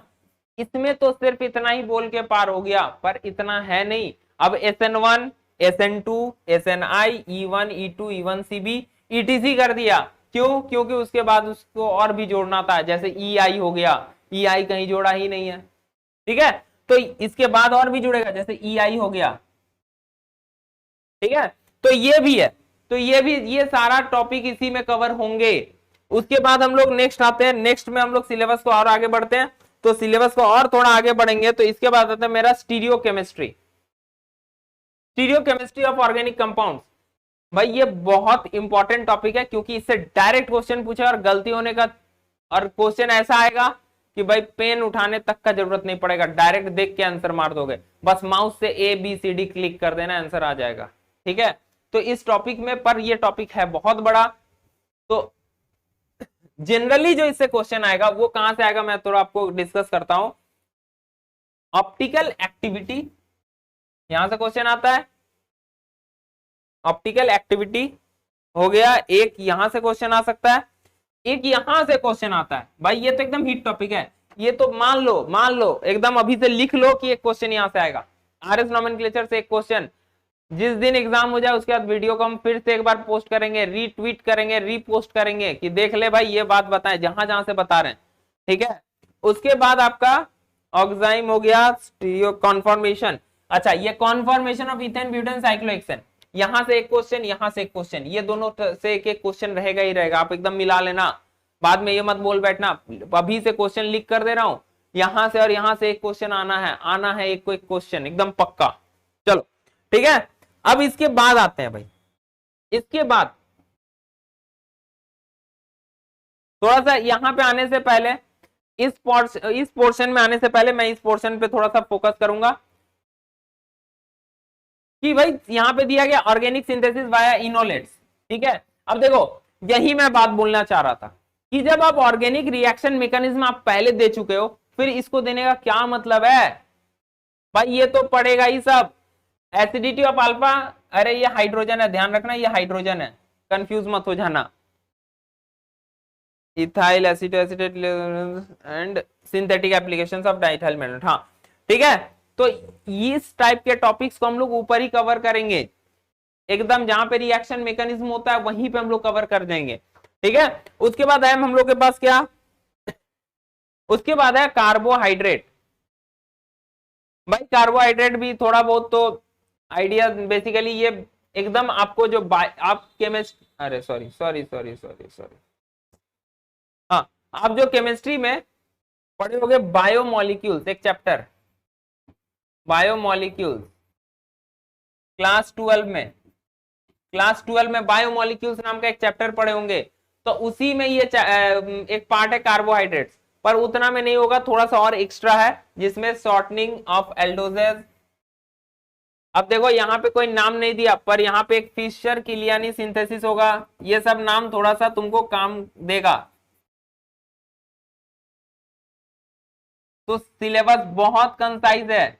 इसमें तो सिर्फ इतना ही बोल के पार हो गया, पर इतना है नहीं। अब SN1, SN2, SNI, E1, E2, E1CB, ETC कर दिया, क्यों, क्योंकि उसके बाद उसको और भी जोड़ना था, जैसे EI हो गया, EI कहीं जोड़ा ही नहीं है। ठीक है, तो इसके बाद और भी जुड़ेगा, जैसे EI हो गया। ठीक है, तो ये भी है, तो ये भी, ये सारा टॉपिक इसी में कवर होंगे। उसके बाद हम लोग नेक्स्ट आते हैं, नेक्स्ट में हम लोग सिलेबस को और आगे बढ़ते हैं, तो सिलेबस को और थोड़ा आगे बढ़ेंगे, तो इसके बाद आता है मेरा stereo chemistry, stereo chemistry of organic compounds. भाई ये बहुत इंपॉर्टेंट टॉपिक है, क्योंकि इससे डायरेक्ट क्वेश्चन पूछे और गलती होने का, और क्वेश्चन ऐसा आएगा कि भाई पेन उठाने तक का जरूरत नहीं पड़ेगा, डायरेक्ट देख के आंसर मार दोगे, बस माउस से ABCD क्लिक कर देना, आंसर आ जाएगा। ठीक है, तो इस टॉपिक में, पर ये टॉपिक है बहुत बड़ा, तो जनरली जो इससे क्वेश्चन आएगा वो कहां से आएगा, मैं थोड़ा आपको डिस्कस करता हूं। ऑप्टिकल एक्टिविटी, यहां से क्वेश्चन आता है, ऑप्टिकल एक्टिविटी हो गया एक, यहां से क्वेश्चन आ सकता है, एक यहां से क्वेश्चन आता है। भाई ये तो एकदम हिट टॉपिक है, ये तो मान लो एकदम अभी से लिख लो कि एक क्वेश्चन यहां से आएगा, RS नोमेनक्लेचर से एक क्वेश्चन। जिस दिन एग्जाम हो जाए उसके बाद वीडियो को हम फिर से एक बार पोस्ट करेंगे, रीट्वीट करेंगे, रीपोस्ट करेंगे, कि देख ले भाई ये बात बताएं जहां जहां से बता रहे हैं। ठीक है, उसके बाद आपका ऑक्साइम हो गया, स्टीरियो कॉन्फॉर्मेशन। अच्छा, ये conformation of ethane butane cyclohexane, यहां से एक क्वेश्चन, यहां से एक क्वेश्चन, ये दोनों से एक एक क्वेश्चन रहेगा ही रहेगा, आप एकदम मिला लेना, बाद में ये मत बोल बैठना, अभी से क्वेश्चन लिख कर दे रहा हूं, यहां से और यहां से एक क्वेश्चन आना है एक को एक क्वेश्चन एकदम पक्का। चलो ठीक है, अब इसके बाद आते हैं भाई, इसके बाद थोड़ा सा यहां पे आने से पहले, इस पोर्शन में आने से पहले मैं इस पोर्शन पे थोड़ा सा फोकस करूंगा, कि भाई यहां पे दिया गया ऑर्गेनिक सिंथेसिस वाया इनोलेट्स। ठीक है, अब देखो यही मैं बात बोलना चाह रहा था, कि जब आप ऑर्गेनिक रिएक्शन मैकेनिज्म आप पहले दे चुके हो, फिर इसको देने का क्या मतलब है भाई, ये तो पड़ेगा ही सब। एसिडिटी ऑफ अल्फा, अरे ये हाइड्रोजन है, ध्यान रखना ये हाइड्रोजन है, कंफ्यूज मत हो जाना। Ethyl acetate and synthetic applications of diethyl malonate, हाँ ठीक है। तो इस टाइप के टॉपिक्स को हम लोग ऊपर ही कवर करेंगे, एकदम जहां पे रिएक्शन मैकेनिज्म होता है वहीं पे हम लोग कवर कर देंगे, ठीक है। उसके बाद है हम लोग के पास क्या, उसके बाद है कार्बोहाइड्रेट। भाई कार्बोहाइड्रेट भी थोड़ा बहुत तो आइडिया, बेसिकली ये एकदम आपको जो आप केमिस्ट, अरे sorry sorry sorry sorry sorry, हाँ आप जो केमिस्ट्री में पढ़े होगे बायोमोलिक्यूल्स, एक चैप्टर बायोमोलिक्यूल्स क्लास 12 में बायोमोलिक्यूल्स नाम का एक चैप्टर पढ़े होंगे, तो उसी में ये एक पार्ट है कार्बोहाइड्रेट्स, पर उतना में नहीं होगा, थोड़ा सा और एक्स्ट्रा है जिसमें शॉर्टनिंग ऑफ एल्डोजेज। अब देखो यहाँ पे कोई नाम नहीं दिया, पर यहाँ पे एक फिशर किलियानी सिंथेसिस होगा, ये सब नाम थोड़ा सा तुमको काम देगा। तो सिलेबस बहुत कंसाइज है,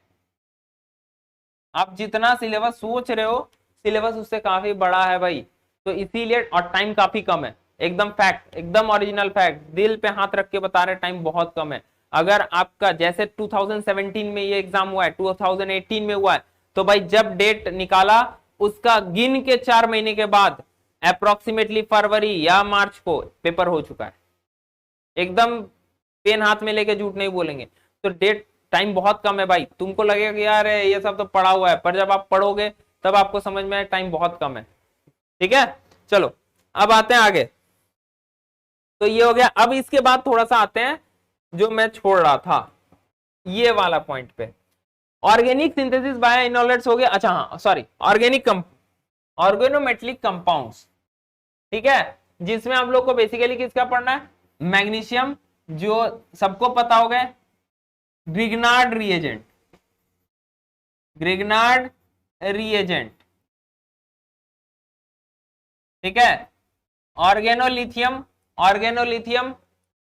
आप जितना सिलेबस सोच रहे हो सिलेबस उससे काफी बड़ा है भाई, तो इसीलिए, और टाइम काफी कम है, एकदम फैक्ट, एकदम ओरिजिनल फैक्ट, दिल पे हाथ रख के बता रहे, टाइम बहुत कम है। अगर आपका जैसे 2017 में ये एग्जाम हुआ है, 2018 में हुआ है, तो भाई जब डेट निकाला उसका गिन के 4 महीने के बाद अप्रोक्सीमेटली फरवरी या मार्च को पेपर हो चुका है, एकदम पेन हाथ में लेके झूठ नहीं बोलेंगे। तो डेट टाइम बहुत कम है भाई, तुमको लगेगा कि यार ये सब तो पढ़ा हुआ है, पर जब आप पढ़ोगे तब आपको समझ में आए टाइम बहुत कम है, ठीक है। चलो अब आते हैं आगे, तो ये हो गया। अब इसके बाद थोड़ा सा आते हैं जो मैं छोड़ रहा था ये वाला पॉइंट पे, ऑर्गेनिक सिंथेसिस बाय इनोलेट्स हो गया, अच्छा हाँ सॉरी, ऑर्गेनोमेटेलिक कंपाउंड्स, ठीक है, जिसमें हम लोग को बेसिकली किसका पढ़ना है, मैग्नीशियम, जो सबको पता होगा ग्रिग्नार्ड रिएजेंट, ठीक है। ऑर्गेनोलिथियम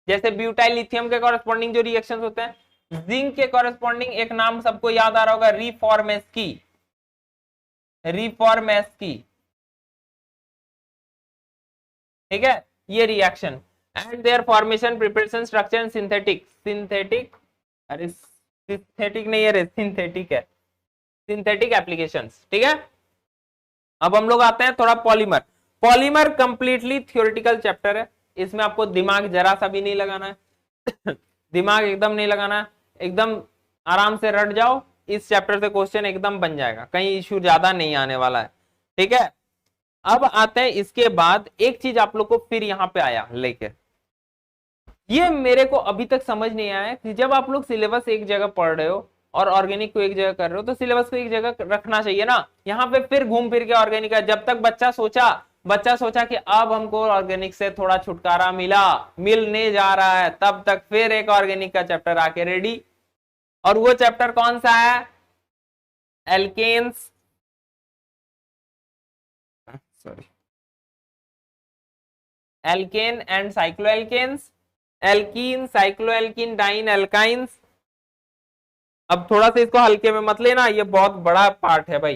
जैसे ब्यूटाइल लिथियम के कॉरेस्पॉन्डिंग जो रिएक्शंस होते हैं, जिंक के कॉरेस्पॉन्डिंग एक नाम सबको याद आ रहा होगा, रिफॉर्मेस्की, ठीक है, ये reaction and there formation, preparation, structure and synthetic, अरे सिंथेटिक नहीं है, सिंथेटिक है, सिंथेटिक एप्लीकेशंस, ठीक है। अब हम लोग आते हैं थोड़ा पॉलीमर कंप्लीटली थ्योरेटिकल चैप्टर है, इसमें आपको दिमाग जरा सा भी नहीं लगाना है दिमाग एकदम नहीं लगाना है, एकदम आराम से रट जाओ, इस चैप्टर से क्वेश्चन एकदम बन जाएगा, कहीं इश्यू ज्यादा नहीं आने वाला है, ठीक है। अब आते हैं इसके बाद एक चीज आप लोग को फिर यहाँ पे आया लेके, ये मेरे को अभी तक समझ नहीं आया कि जब आप लोग सिलेबस एक जगह पढ़ रहे हो और ऑर्गेनिक को एक जगह कर रहे हो, तो सिलेबस को एक जगह रखना चाहिए ना, यहाँ पे फिर घूम फिर के ऑर्गेनिक है। जब तक बच्चा सोचा कि अब हमको ऑर्गेनिक से थोड़ा छुटकारा मिलने जा रहा है, तब तक फिर एक ऑर्गेनिक का चैप्टर आके रेडी, और वो चैप्टर कौन सा है, alkanes, sorry, alkane and cycloalkanes, alkene, cycloalkene, diene alkynes. अब थोड़ा सा इसको हल्के में मत लेना, ये बहुत बड़ा पार्ट है भाई,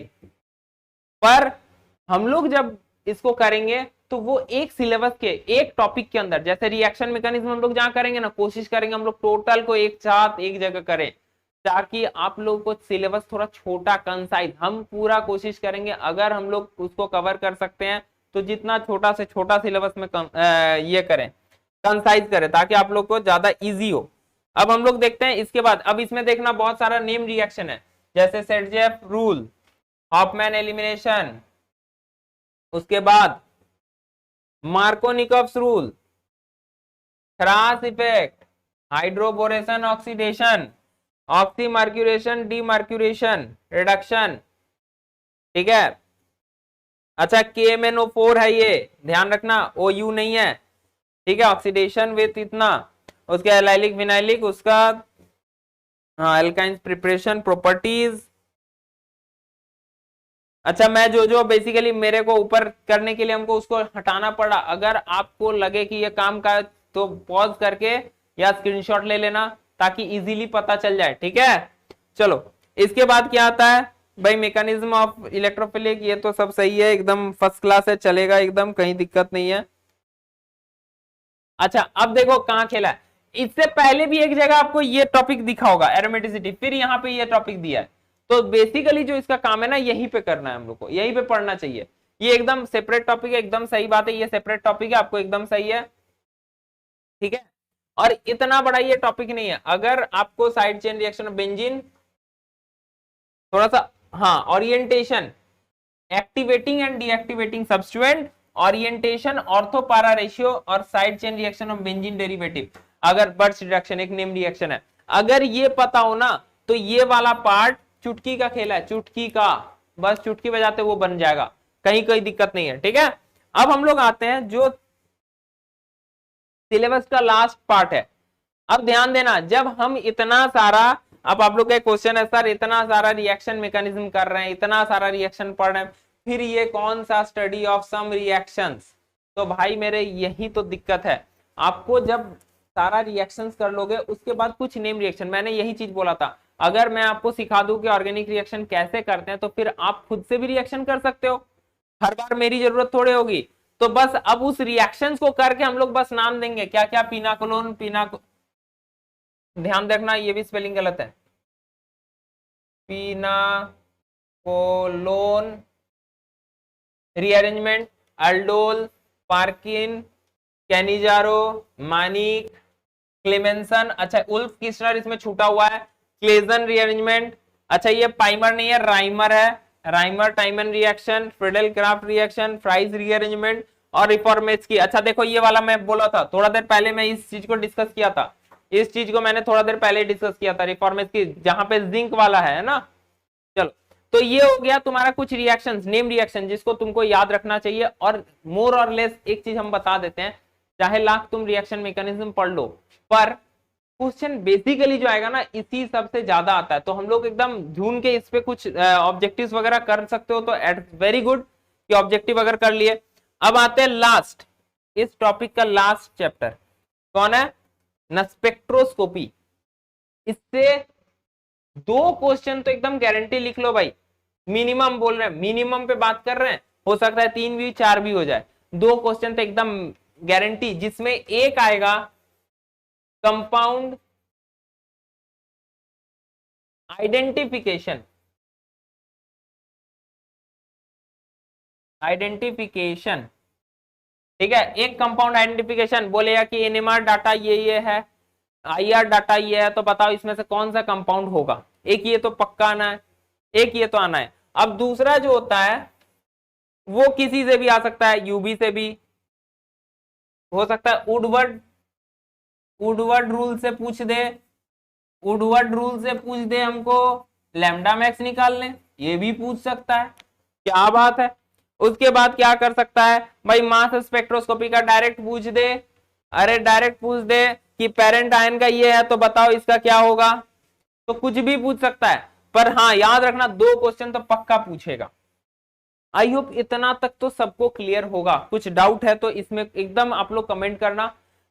पर हम लोग जब इसको करेंगे तो वो एक सिलेबस के एक टॉपिक के अंदर, जैसे रिएक्शन मैकेनिज्म हम लोग जहां करेंगे ना, कोशिश करेंगे हम लोग टोटल को एक साथ एक जगह करें, ताकि आप लोगों को सिलेबस थोड़ा छोटा कंसाइज, हम पूरा कोशिश करेंगे अगर हम लोग उसको कवर कर सकते हैं तो जितना छोटा से छोटा सिलेबस में ये करें, कंसाइज करें, ताकि आप लोग को ज्यादा इजी हो। अब हम लोग देखते हैं इसके बाद, अब इसमें देखना बहुत सारा नेम रिएक्शन है, जैसे सेटजेफ रूल, हॉफमैन एलिमिनेशन, उसके बाद Markovnikov's rule, cross effect, hydroboration oxidation, oxymercuration, demercuration, reduction, ठीक है। अच्छा KMnO4 है, ये ध्यान रखना, OU नहीं है, ठीक है, ऑक्सीडेशन विथ इतना, उसके एलाइलिक विनाइलिक, उसका एल्काइंस प्रिपरेशन प्रॉपर्टीज। अच्छा मैं जो बेसिकली मेरे को ऊपर करने के लिए हमको उसको हटाना पड़ा, अगर आपको लगे कि ये काम का, तो पॉज करके या स्क्रीनशॉट ले लेना, ताकि इजीली पता चल जाए। ठीक है, चलो इसके बाद क्या आता है भाई, मैकेनिज्म ऑफ इलेक्ट्रोफिलिक, ये तो सब सही है, एकदम फर्स्ट क्लास है, चलेगा एकदम, कहीं दिक्कत नहीं है। अच्छा अब देखो कहां खेला है, इससे पहले भी एक जगह आपको ये टॉपिक दिखा होगा एरोमेटिसिटी, फिर यहाँ पे ये टॉपिक दिया है। तो बेसिकली जो इसका काम है ना, यहीं पे करना है हम लोग को, यहीं पे पढ़ना चाहिए। ये एकदम सेपरेट टॉपिक है, एकदम सही बात है, ये सेपरेट टॉपिक है, आपको एकदम सही है। ठीक है, और इतना बड़ा ये टॉपिक नहीं है। अगर आपको side chain reaction of benzene थोड़ा सा, हाँ, orientation, activating and deactivating substituent, orientation, ortho para ratio और side chain reaction of benzene derivative, अगर बर्च रिडक्शन एक नेम रिएक्शन है, अगर ये पता हो ना तो ये वाला पार्ट चुटकी का खेल है, चुटकी का, बस चुटकी बजाते वो बन जाएगा, कहीं कोई दिक्कत नहीं है। ठीक है, अब हम लोग आते हैं जो सिलेबस का लास्ट पार्ट है। अब ध्यान देना, जब हम इतना सारा, अब आप लोग का क्वेश्चन है सर इतना सारा रिएक्शन मैकेनिज्म कर रहे हैं, इतना सारा रिएक्शन पढ़ रहे हैं, फिर ये कौन सा स्टडी ऑफ सम रिएक्शंस, तो भाई मेरे यही तो दिक्कत है। आपको जब सारा रिएक्शंस कर लोगे उसके बाद कुछ नेम रिएक्शन, मैंने यही चीज बोला था, अगर मैं आपको सिखा दूं कि ऑर्गेनिक रिएक्शन कैसे करते हैं तो फिर आप खुद से भी रिएक्शन कर सकते हो, हर बार मेरी जरूरत थोड़े होगी। तो बस अब उस रिएक्शंस को करके हम लोग बस नाम देंगे, क्या क्या, पिनाकोलोन, ध्यान रखना ये भी स्पेलिंग गलत है, pinacolone rearrangement, aldol, Perkin, Cannizzaro, Mannich, Clemmensen, अच्छा उल्फ किस्नर इसमें छूटा हुआ है, क्लेजन रीअरेंजमेंट, अच्छा ये पाइमर नहीं है, राइमर है, Rymer टाइमन reaction, Friedel craft reaction, fries rearrangement और रिफॉर्मेट्स की। अच्छा देखो ये वाला मैं बोला था थोड़ा देर पहले, मैं इस चीज को डिस्कस किया था, इस चीज को मैंने थोड़ा देर पहले डिस्कस किया था, रिफॉर्मेट्स की, जहां पे जिंक वाला है ना। चलो तो ये हो गया तुम्हारा कुछ रिएक्शंस, नेम रिएक्शन जिसको तुमको याद रखना चाहिए। और मोर और लेस एक चीज हम बता देते हैं, चाहे लाख तुम रिएक्शन मैकेनिज्म पढ़ लो, पर क्वेश्चन बेसिकली जो आएगा ना इसी सबसे ज्यादा आता है। तो हम लोग एकदम ढूंढ के इस पे कुछ ऑब्जेक्टिव्स वगैरह कर सकते हो, तो वेरी गुड कि ऑब्जेक्टिव अगर कर लिए। अब आते हैं लास्ट, इस टॉपिक का लास्ट चैप्टर कौन है ना, स्पेक्ट्रोस्कोपी। इससे 2 क्वेश्चन तो एकदम गारंटी लिख लो भाई, मिनिमम बोल रहे हैं, मिनिमम पे बात कर रहे हैं, हो सकता है 3 भी 4 भी हो जाए, 2 क्वेश्चन तो एकदम गारंटी, जिसमें एक आएगा कंपाउंड आइडेंटिफिकेशन, आइडेंटिफिकेशन, ठीक है, एक कंपाउंड आइडेंटिफिकेशन बोलेगा कि एनएमआर डाटा ये है, आईआर डाटा ये है, तो बताओ इसमें से कौन सा कंपाउंड होगा। एक ये तो पक्का आना है, एक ये तो आना है। अब दूसरा जो होता है वो किसी से भी आ सकता है, यूवी से भी हो सकता है, वुडवर्ड रूल से पूछ दे, वुडवर्ड रूल से पूछ दे हमको लैम्डा मैक्स निकाल लें, ये भी पूछ सकता है, क्या बात है। उसके बाद क्या कर सकता है भाई, मास स्पेक्ट्रोस्कोपी का डायरेक्ट पूछ दे, अरे डायरेक्ट पूछ दे कि पेरेंट आयन का ये है तो बताओ इसका क्या होगा, तो कुछ भी पूछ सकता है। पर हाँ याद रखना 2 क्वेश्चन तो पक्का पूछेगा। आई होप इतना तक तो सबको क्लियर होगा, कुछ डाउट है तो इसमें एकदम आप लोग कमेंट करना।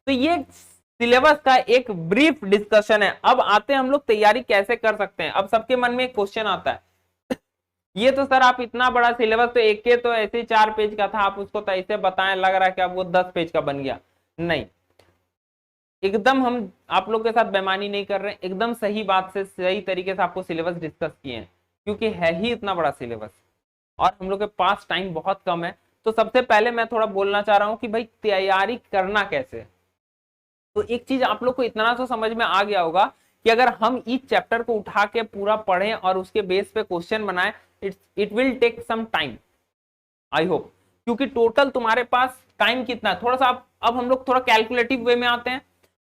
तो ये सिलेबस का एक ब्रीफ डिस्कशन है। अब आते हैं हम लोग तैयारी कैसे कर सकते हैं। अब सबके मन में एक क्वेश्चन आता है, ये तो सर आप इतना बड़ा सिलेबस तो एक के तो ऐसे 4 पेज का था, आप उसको तो ऐसे बताएं, लग रहा है कि अब वो 10 पेज का बन गया। नहीं, एकदम हम आप लोग के साथ बेईमानी नहीं कर रहे हैं, एकदम सही बात से सही तरीके से आपको सिलेबस डिस्कस किए हैं, क्योंकि है ही इतना बड़ा सिलेबस और हम लोग के पास टाइम बहुत कम है। तो सबसे पहले मैं थोड़ा बोलना चाह रहा हूं कि भाई तैयारी करना कैसे। तो एक चीज आप लोग को इतना तो समझ में आ गया होगा कि अगर हम इस चैप्टर को उठा के पूरा पढ़ें और उसके बेस पे क्वेश्चन बनाएं, it will take some time, I hope, क्योंकि टोटल तुम्हारे पास टाइम कितना है। थोड़ा सा अब हम लोग थोड़ा कैलकुलेटिव वे में आते हैं।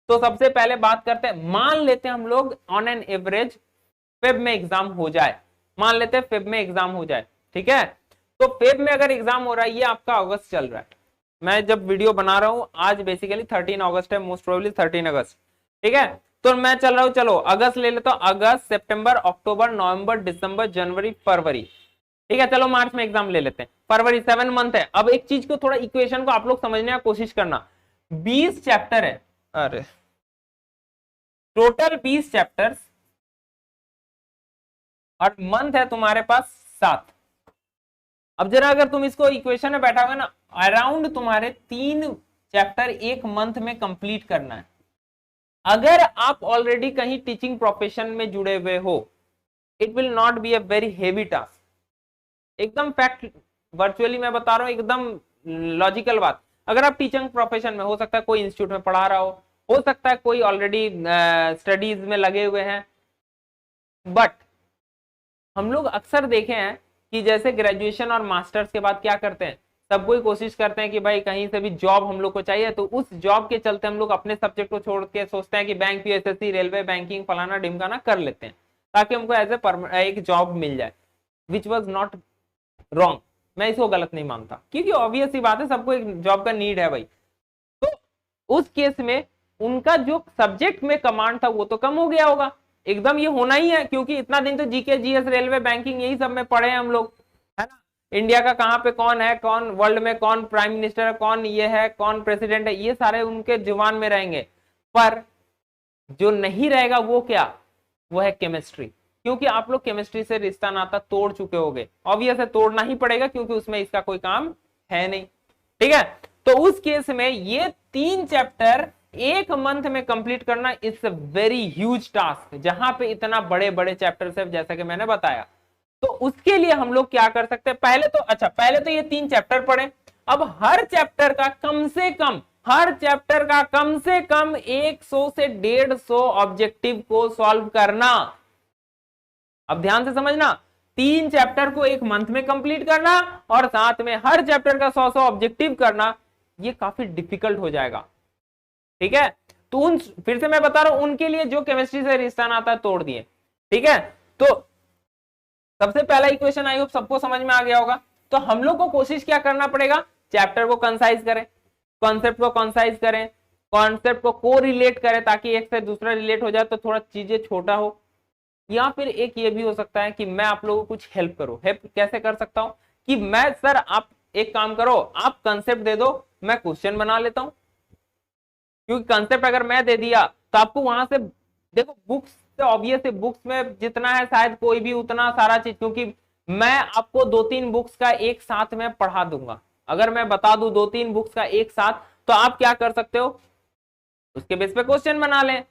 तो सबसे पहले बात करते हैं, मान लेते हैं हम लोग ऑन एन एवरेज फेब में एग्जाम हो जाए, मान लेते हैं फेब में एग्जाम हो जाए, ठीक है। तो फेब में अगर एग्जाम हो रहा है, ये आपका अगस्त चल रहा है, मैं जब वीडियो बना रहा हूं आज बेसिकली 13 अगस्त है, मोस्ट प्रोबेबली 13 अगस्त, ठीक है। तो मैं चल रहा हूं, चलो अगस्त ले लेता हूं, अगस्त, सितंबर, अक्टूबर, नवंबर, दिसंबर, जनवरी, फरवरी, ठीक है। चलो मार्च में एग्जाम ले लेते हैं, फरवरी 7 मंथ है। अब एक चीज को थोड़ा इक्वेशन को आप लोग समझने की कोशिश करना, 20 चैप्टर है, अरे टोटल 20 चैप्टर्स और मंथ है तुम्हारे पास 7। अब जरा अगर तुम इसको इक्वेशन में बैठाओगे ना, अराउंड तुम्हारे 3 चैप्टर एक मंथ में कंप्लीट करना है। अगर आप ऑलरेडी कहीं टीचिंग प्रोफेशन में जुड़े हुए हो, it will not be a very heavy task. एकदम फैक्ट, वर्चुअली मैं बता रहा हूं, एकदम लॉजिकल बात। अगर आप टीचिंग प्रोफेशन में, हो सकता है कोई इंस्टीट्यूट में पढ़ा रहा हो सकता है कोई ऑलरेडी स्टडीज में लगे हुए हैं, बट हम लोग अक्सर देखे हैं कि जैसे ग्रेजुएशन और मास्टर्स के बाद क्या करते हैं, सब कोई कोशिश करते हैं कि भाई कहीं से भी जॉब हम लोग को चाहिए, तो उस जॉब के चलते हम लोग अपने सब्जेक्ट को छोड़ के सोचते हैं कि बैंक, पीएसएससी, रेलवे, बैंकिंग, फलाना ढिमकाना कर लेते हैं ताकि हमको एज ए एक जॉब मिल जाए, विच वॉज नॉट रॉन्ग। मैं इसको गलत नहीं मानता, क्योंकि ऑब्वियस सी बात है, सबको एक जॉब का नीड है भाई। तो उस केस में उनका जो सब्जेक्ट में कमांड था वो तो कम हो गया होगा, एकदम ये होना ही है, क्योंकि इतना दिन तो जीके, जीएस, रेलवे, बैंकिंग यही सब में पढ़े हैं हम लोग, है ना। इंडिया का कहाँ पे कौन है, कौन वर्ल्ड में कौन प्राइम मिनिस्टर है, कौन ये है, कौन प्रेसिडेंट है, ये सारे उनके जुबान में रहेंगे। पर जो नहीं रहेगा वो क्या, वो है केमिस्ट्री, क्योंकि आप लोग केमिस्ट्री से रिश्ता नाता तोड़ चुके होगे। ऑब्वियस है तोड़ना ही पड़ेगा, क्योंकि उसमें इसका कोई काम है नहीं, ठीक है। तो उस केस में ये 3 चैप्टर एक मंथ में कंप्लीट करना it's a very huge task, जहां पे इतना बड़े बड़े चैप्टर्स है जैसा कि मैंने बताया। तो उसके लिए हम लोग क्या कर सकते हैं, पहले तो ये 3 चैप्टर पढ़े। अब हर चैप्टर का कम से कम, हर चैप्टर का कम से कम 100 से 150 ऑब्जेक्टिव को सॉल्व करना। अब ध्यान से समझना, 3 चैप्टर को एक मंथ में कंप्लीट करना और साथ में हर चैप्टर का 100 ऑब्जेक्टिव करना, ये काफी डिफिकल्ट हो जाएगा, ठीक है। तो उन, फिर से मैं बता रहा हूं, उनके लिए जो केमिस्ट्री से रिश्ता नाता है तोड़ दिए, ठीक है। तो सबसे पहला इक्वेशन आई होप सबको समझ में आ गया होगा। तो हम लोग को कोशिश क्या करना पड़ेगा, चैप्टर को कंसाइज करें, कॉन्सेप्ट को कंसाइज करें, कॉन्सेप्ट को को रिलेट करें ताकि एक से दूसरा रिलेट हो जाए, तो थोड़ा चीजें छोटा हो। या फिर एक ये भी हो सकता है कि मैं आप लोगों को कुछ हेल्प करूं। हेल्प कैसे कर सकता हूं कि मैं, सर आप एक काम करो, आप कंसेप्ट दे दो, मैं क्वेश्चन बना लेता हूं। क्योंकि कंसेप्ट अगर मैं दे दिया तो आपको वहां से, देखो बुक्स से ऑब्वियस है, बुक्स में जितना है शायद कोई भी उतना सारा चीज, क्योंकि मैं आपको 2-3 बुक्स का एक साथ में पढ़ा दूंगा। अगर मैं बता दूं 2-3 बुक्स का एक साथ, तो आप क्या कर सकते हो, उसके बेस पे क्वेश्चन बना लें।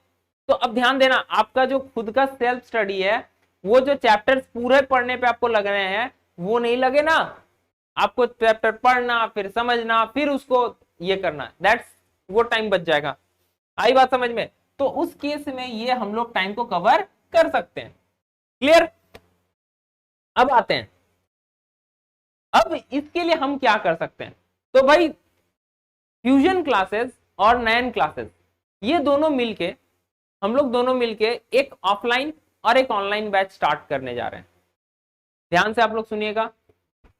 तो अब ध्यान देना, आपका जो खुद का सेल्फ स्टडी है, वो जो चैप्टर्स पूरे पढ़ने पे आपको लग रहे हैं वो नहीं लगे ना, आपको चैप्टर पढ़ना, फिर समझना, फिर उसको ये करना, दैट्स, वो टाइम बच जाएगा। आई बात समझ में। तो उस केस में ये हम लोग टाइम को कवर कर सकते हैं। क्लियर। अब आते हैं, अब इसके लिए हम क्या कर सकते हैं। तो भाई फ्यूजन क्लासेस और नैन क्लासेस, ये दोनों मिलके, हम लोग दोनों मिलके एक ऑफलाइन और एक ऑनलाइन बैच स्टार्ट करने जा रहे हैं। ध्यान से आप लोग सुनिएगा,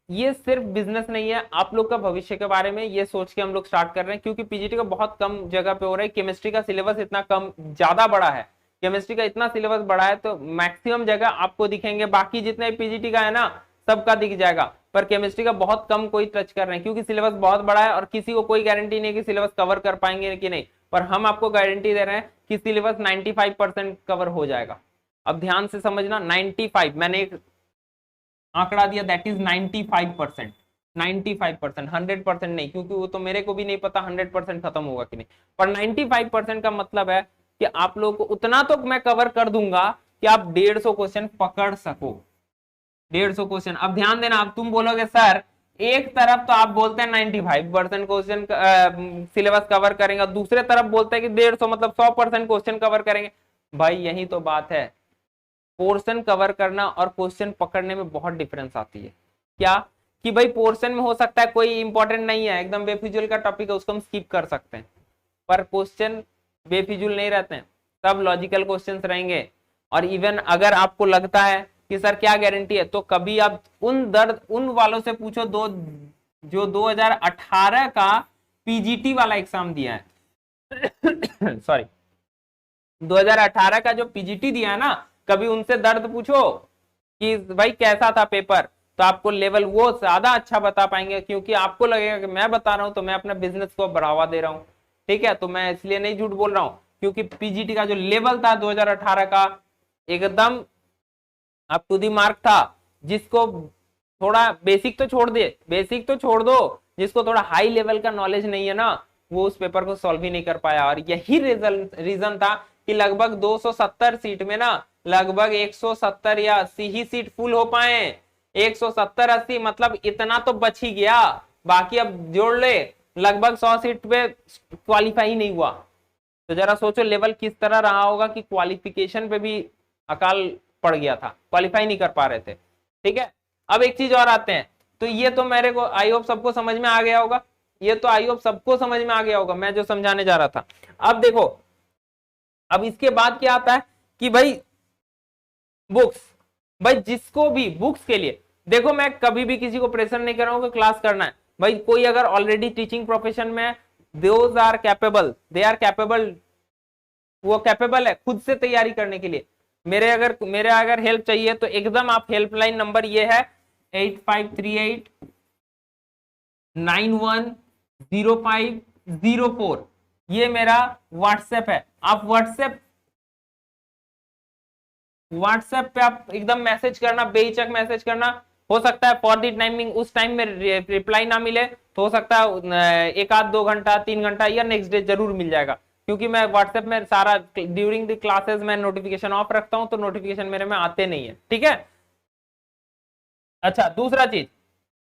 ये सिर्फ बिजनेस नहीं है, आप लोग का भविष्य के बारे में ये सोच के हम लोग स्टार्ट कर रहे हैं, क्योंकि पीजीटी का बहुत कम जगह पे हो रहा है। केमिस्ट्री का सिलेबस इतना कम, ज्यादा बड़ा है, केमिस्ट्री का इतना सिलेबस बड़ा है, तो मैक्सिमम जगह आपको दिखेंगे, बाकी जितने पीजीटी का है ना सबका दिख जाएगा, पर केमिस्ट्री का बहुत कम कोई टच कर रहे हैं, क्योंकि सिलेबस बहुत बड़ा है और किसी को कोई गारंटी नहीं कि सिलेबस कवर कर पाएंगे कि नहीं। पर हम आपको गारंटी दे रहे हैं कि सिलेबस 95% कवर हो जाएगा। अब ध्यान से समझना, 95, मैंने एक आंकड़ा दिया, दैट इज 95%, 95%, 100% नहीं, क्योंकि वो तो मेरे को भी नहीं पता 100% खत्म होगा कि नहीं, पर 95% का मतलब है कि आप लोगों को उतना तो मैं कवर कर दूंगा कि आप 150 क्वेश्चन पकड़ सको, 150 क्वेश्चन। अब ध्यान देना, अब तुम बोलोगे सर एक तरफ तो आप बोलते हैं 95% क्वेश्चन सिलेबस कवर करेंगे, दूसरे तरफ बोलते हैं कि 150 मतलब 100% क्वेश्चन कवर करेंगे। भाई यही तो बात है, पोर्शन कवर करना और क्वेश्चन पकड़ने में बहुत डिफरेंस आती है। क्या कि भाई पोर्शन में हो सकता है कोई इंपॉर्टेंट नहीं है, एकदम बेफिजुल का टॉपिक है, उसको हम स्किप कर सकते हैं, पर क्वेश्चन बेफिजुल नहीं रहते हैं, सब लॉजिकल क्वेश्चंस रहेंगे। और इवन अगर आपको लगता है कि सर क्या गारंटी है, तो कभी आप उन वालों से पूछो जो 2018 का पीजीटी वाला एग्जाम दिया है सॉरी 2018 का जो पीजीटी दिया है ना, कभी उनसे दर्द पूछो कि भाई कैसा था पेपर, तो आपको लेवल वो ज्यादा अच्छा बता पाएंगे, क्योंकि आपको लगेगा कि मैं बता रहा हूं तो मैं अपने बिजनेस को बढ़ावा दे रहा हूं, ठीक है। तो मैं इसलिए नहीं झूठ बोल रहा हूं, क्योंकि पीजीटी का जो लेवल था 2018 का एकदम अप टू दी मार्क था। जिसको थोड़ा बेसिक तो छोड़ दे, बेसिक तो छोड़ दो, जिसको थोड़ा हाई लेवल का नॉलेज नहीं है ना, वो उस पेपर को सॉल्व ही नहीं कर पाया। और यही रीजन था कि लगभग 270 सीट में ना लगभग 170 या 80 ही सीट फुल हो पाए। 170-80 मतलब इतना तो बच ही गया, बाकी अब जोड़ ले लगभग 100 सीट पे क्वालिफाई नहीं हुआ। तो जरा सोचो लेवल किस तरह रहा होगा कि क्वालिफिकेशन पे भी अकाल पड़ गया था, क्वालिफाई नहीं कर पा रहे थे। ठीक है, अब एक चीज और आते हैं। तो ये तो मेरे को आई होप सबको समझ में आ गया होगा, ये तो आई होप सबको समझ में आ गया होगा मैं जो समझाने जा रहा था। अब देखो, अब इसके बाद क्या आता है कि भाई बुक्स, भाई जिसको भी बुक्स के लिए, देखो मैं कभी भी किसी को प्रेशर नहीं कर रहा हूं कि क्लास करना है। भाई कोई अगर ऑलरेडी टीचिंग प्रोफेशन में, those are capable, they are capable, वो कैपेबल है खुद से तैयारी करने के लिए। मेरे अगर हेल्प चाहिए तो एकदम आप हेल्पलाइन नंबर ये है 8538910504, ये मेरा व्हाट्सएप है। आप व्हाट्सएप पे आप एकदम मैसेज करना, बेहिचक मैसेज करना। हो सकता है फॉर द टाइमिंग उस टाइम में रिप्लाई ना मिले तो हो सकता है 1-2 घंटा 3 घंटा या नेक्स्ट डे जरूर मिल जाएगा, क्योंकि मैं व्हाट्सएप में सारा ड्यूरिंग द क्लासेस में नोटिफिकेशन ऑफ रखता हूं, तो नोटिफिकेशन मेरे में आते नहीं है। ठीक है, अच्छा दूसरा चीज,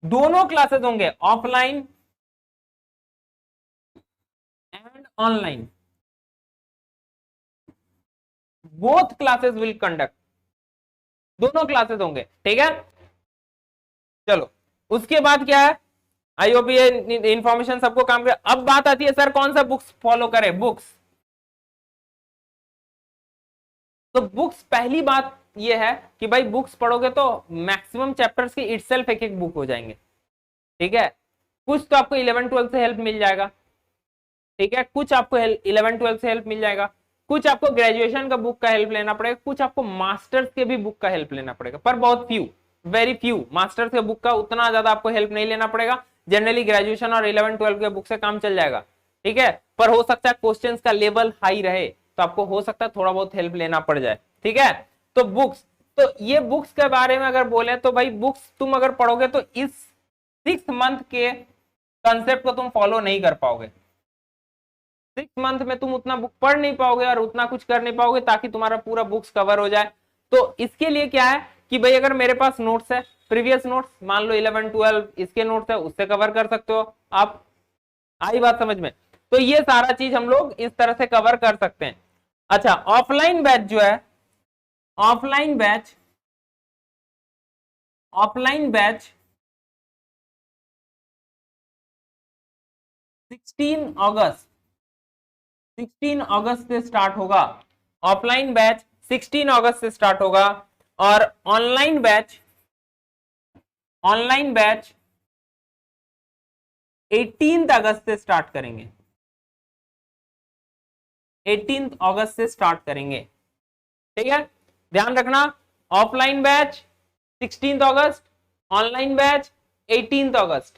दोनों क्लासेस होंगे offline and online, both classes will conduct, दोनों क्लासेस होंगे। ठीक है, चलो उसके बाद क्या है, आई होप ये इंफॉर्मेशन सबको काम करे। अब बात आती है सर कौन सा बुक्स फॉलो करें, बुक्स। तो बुक्स, पहली बात ये है कि भाई बुक्स पढ़ोगे तो मैक्सिमम चैप्टर्स की इटसेल्फ एक एक बुक हो जाएंगे। ठीक है, कुछ तो आपको 11-12 से हेल्प मिल जाएगा। ठीक है, कुछ आपको 11-12 से हेल्प मिल जाएगा, कुछ आपको ग्रेजुएशन का बुक का हेल्प लेना पड़ेगा, कुछ आपको मास्टर्स के भी बुक का हेल्प लेना पड़ेगा, पर बहुत फ्यू, वेरी फ्यू। मास्टर्स के बुक का उतना ज्यादा आपको हेल्प नहीं लेना पड़ेगा, जनरली ग्रेजुएशन और 11-12 के बुक से काम चल जाएगा। ठीक है, पर हो सकता है क्वेश्चंस का लेवल हाई रहे तो आपको हो सकता है थोड़ा बहुत हेल्प लेना पड़ जाए। ठीक है, तो बुक्स, तो ये बुक्स के बारे में अगर बोले तो भाई बुक्स तुम अगर पढ़ोगे तो इस 6 मंथ के कंसेप्ट को तुम फॉलो नहीं कर पाओगे। 6 मंथ में तुम उतना बुक पढ़ नहीं पाओगे और उतना कुछ कर नहीं पाओगे ताकि तुम्हारा पूरा बुक्स कवर हो जाए। तो इसके लिए क्या है कि भाई अगर मेरे पास नोट्स है, प्रीवियस नोट्स, मान लो 11-12 इसके नोट्स है, उससे कवर कर सकते हो आप। आई बात समझ में? तो ये सारा चीज हम लोग इस तरह से कवर कर सकते हैं। अच्छा, ऑफलाइन बैच जो है, ऑफलाइन बैच 16 अगस्त से स्टार्ट होगा। ऑफलाइन बैच 16 अगस्त से स्टार्ट होगा और ऑनलाइन बैच 18 अगस्त से स्टार्ट करेंगे। 18 अगस्त से स्टार्ट करेंगे। ठीक है, ध्यान रखना, ऑफलाइन बैच 16 अगस्त, ऑनलाइन बैच 18 अगस्त।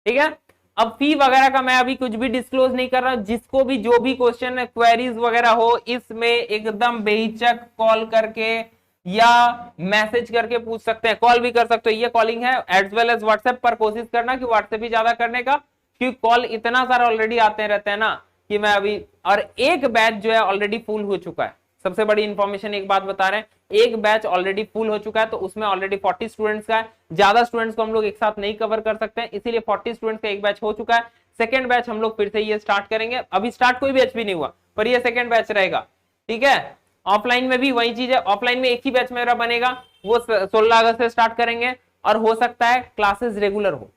ठीक है, अब फी वगैरह का मैं अभी कुछ भी डिस्क्लोज नहीं कर रहा। जिसको भी जो भी क्वेश्चन क्वेरीज वगैरह हो, इसमें एकदम बेहिचक कॉल करके या मैसेज करके पूछ सकते हैं, कॉल भी कर सकते हो, ये कॉलिंग है एज वेल एज व्हाट्सएप पर। कोशिश करना कि व्हाट्सएप ही ज्यादा करने का, क्योंकि कॉल इतना सारा ऑलरेडी आते रहते हैं ना कि मैं अभी, और एक बैच जो है ऑलरेडी फुल हो चुका है। सबसे बड़ी इंफॉर्मेशन एक बात बता रहे हैं, एक बैच ऑलरेडी फुल हो चुका है, तो उसमें ऑलरेडी 40 स्टूडेंट्स का है। ज्यादा स्टूडेंट्स को हम लोग एक साथ नहीं कवर कर सकते हैं, इसीलिए 40 स्टूडेंट्स का एक बैच हो चुका है। सेकंड बैच हम लोग फिर से ये स्टार्ट करेंगे, अभी स्टार्ट कोई बैच भी नहीं हुआ, पर ये सेकंड बैच रहेगा। ठीक है, ऑफलाइन में भी वही चीज है, ऑफलाइन में एक ही बैच मेरा बनेगा, वो 16 अगस्त से स्टार्ट करेंगे। और हो सकता है क्लासेस रेगुलर हो,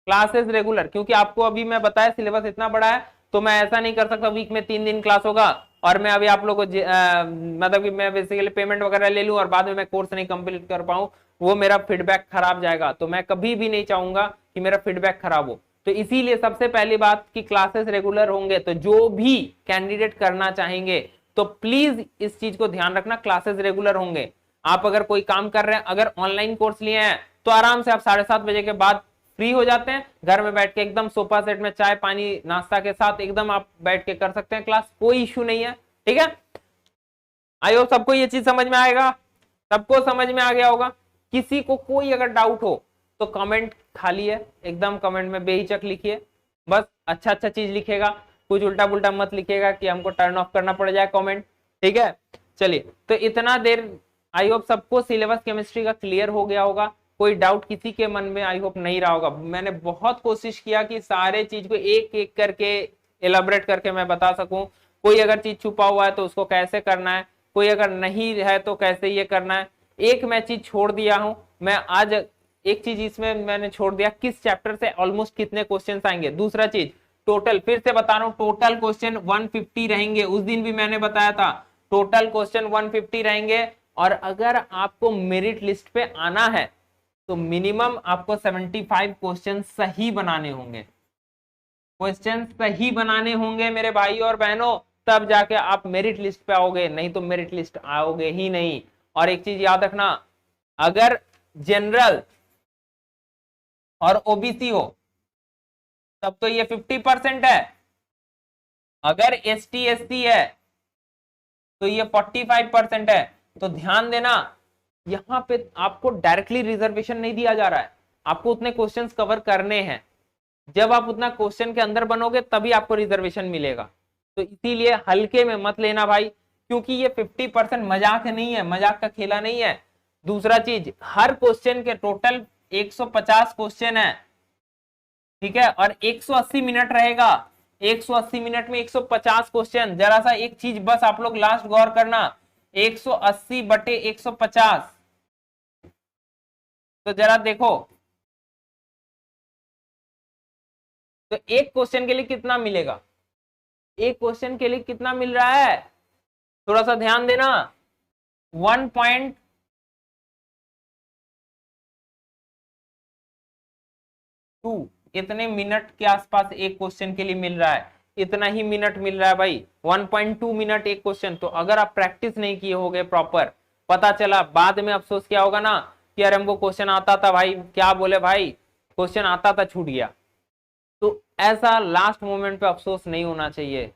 क्लासेस रेगुलर, क्योंकि आपको अभी मैं बताया सिलेबस इतना बड़ा है, तो मैं ऐसा नहीं कर सकता वीक में 3 दिन क्लास होगा और मैं अभी आप लोगों को मतलब कि मैं बेसिकली पेमेंट वगैरह ले लूं और बाद में मैं कोर्स नहीं कंप्लीट कर पाऊं, वो मेरा फीडबैक खराब जाएगा। तो मैं कभी भी नहीं चाहूंगा कि मेरा फीडबैक खराब हो। तो इसीलिए सबसे पहली बात कि क्लासेस रेगुलर होंगे, तो जो भी कैंडिडेट करना चाहेंगे तो प्लीज इस चीज को ध्यान रखना, क्लासेस रेगुलर होंगे। आप अगर कोई काम कर रहे हैं, अगर ऑनलाइन कोर्स लिए हैं, तो आराम से आप 7:30 बजे के बाद फ्री हो जाते हैं, घर में बैठ के एकदम सोफा सेट में चाय पानी नाश्ता के साथ एकदम आप बैठ के कर सकते हैं क्लास, कोई इश्यू नहीं है। ठीक है, आई होप सबको ये चीज समझ में आएगा, सबको समझ में आ गया होगा। किसी को कोई अगर डाउट हो तो कमेंट खाली है एकदम, कमेंट में बेहिचक लिखिए, बस अच्छा अच्छा चीज लिखेगा, कुछ उल्टा पुल्टा मत लिखेगा कि हमको टर्न ऑफ करना पड़ जाए कमेंट, ठीक है। चलिए, तो इतना देर आई होप सबको सिलेबस केमिस्ट्री का क्लियर हो गया होगा, कोई डाउट किसी के मन में आई होप नहीं रहा होगा। मैंने बहुत कोशिश किया कि सारे चीज को एक एक करके एलाबरेट करके मैं बता सकूं, कोई अगर चीज छुपा हुआ है तो उसको कैसे करना है, कोई अगर नहीं है तो कैसे ये करना है। एक मैं चीज छोड़ दिया हूं, मैं आज एक चीज इसमें मैंने छोड़ दिया, किस चैप्टर से ऑलमोस्ट कितने क्वेश्चन आएंगे। दूसरा चीज टोटल, फिर से बता रहा हूं, टोटल क्वेश्चन 150 रहेंगे, उस दिन भी मैंने बताया था टोटल क्वेश्चन 150 रहेंगे। और अगर आपको मेरिट लिस्ट पे आना है तो मिनिमम आपको 75 क्वेश्चन सही बनाने होंगे, क्वेश्चन सही बनाने होंगे मेरे भाई और बहनों, तब जाके आप मेरिट लिस्ट पे आओगे, नहीं तो मेरिट लिस्ट आओगे ही नहीं। और एक चीज याद रखना, अगर जनरल और ओबीसी हो तब तो ये 50% है, अगर एसटी एससी है तो ये 45% है। तो ध्यान देना, यहां पे आपको डायरेक्टली रिजर्वेशन नहीं दिया जा रहा है, आपको उतने क्वेश्चंस कवर करने हैं, जब आप उतना क्वेश्चन के अंदर बनोगे तभी आपको रिजर्वेशन मिलेगा। तो इसीलिए हल्के में मत लेना भाई, क्योंकि ये 50% मजाक नहीं है, मजाक का खेला नहीं है। दूसरा चीज, हर क्वेश्चन के टोटल 150 क्वेश्चन है, ठीक है, और 180 मिनट रहेगा, 180 मिनट में 150 क्वेश्चन। जरा सा एक चीज बस आप लोग लास्ट गौर करना, 180 बटे 150, तो जरा देखो, तो एक क्वेश्चन के लिए कितना मिलेगा, एक क्वेश्चन के लिए कितना मिल रहा है, थोड़ा सा ध्यान देना, 1.2 इतने मिनट के आसपास एक क्वेश्चन के लिए मिल रहा है, इतना ही मिनट मिल रहा है भाई, 1.2 मिनट एक क्वेश्चन। तो अगर आप प्रैक्टिस नहीं किए होगे प्रॉपर, पता चला बाद में अफसोस क्या होगा ना कि यार हमको क्वेश्चन आता था भाई, क्या बोले भाई, क्वेश्चन आता था छूट गया। तो ऐसा लास्ट मोमेंट पे अफसोस नहीं होना चाहिए,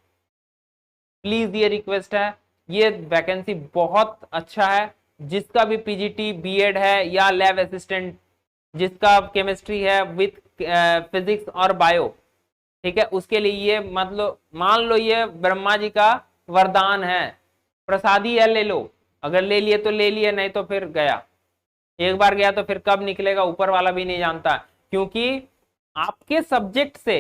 प्लीज ये रिक्वेस्ट है। ये वैकेंसी बहुत अच्छा है, जिसका भी पीजीटी बीएड है या लैब असिस्टेंट, जिसका केमिस्ट्री है विथ फिजिक्स और बायो, ठीक है, उसके लिए ये मतलब मान लो ये ब्रह्मा जी का वरदान है, प्रसादी है, ले लो, अगर ले लिए तो ले लिए, नहीं तो फिर गया, एक बार गया तो फिर कब निकलेगा ऊपर वाला भी नहीं जानता। क्योंकि आपके सब्जेक्ट से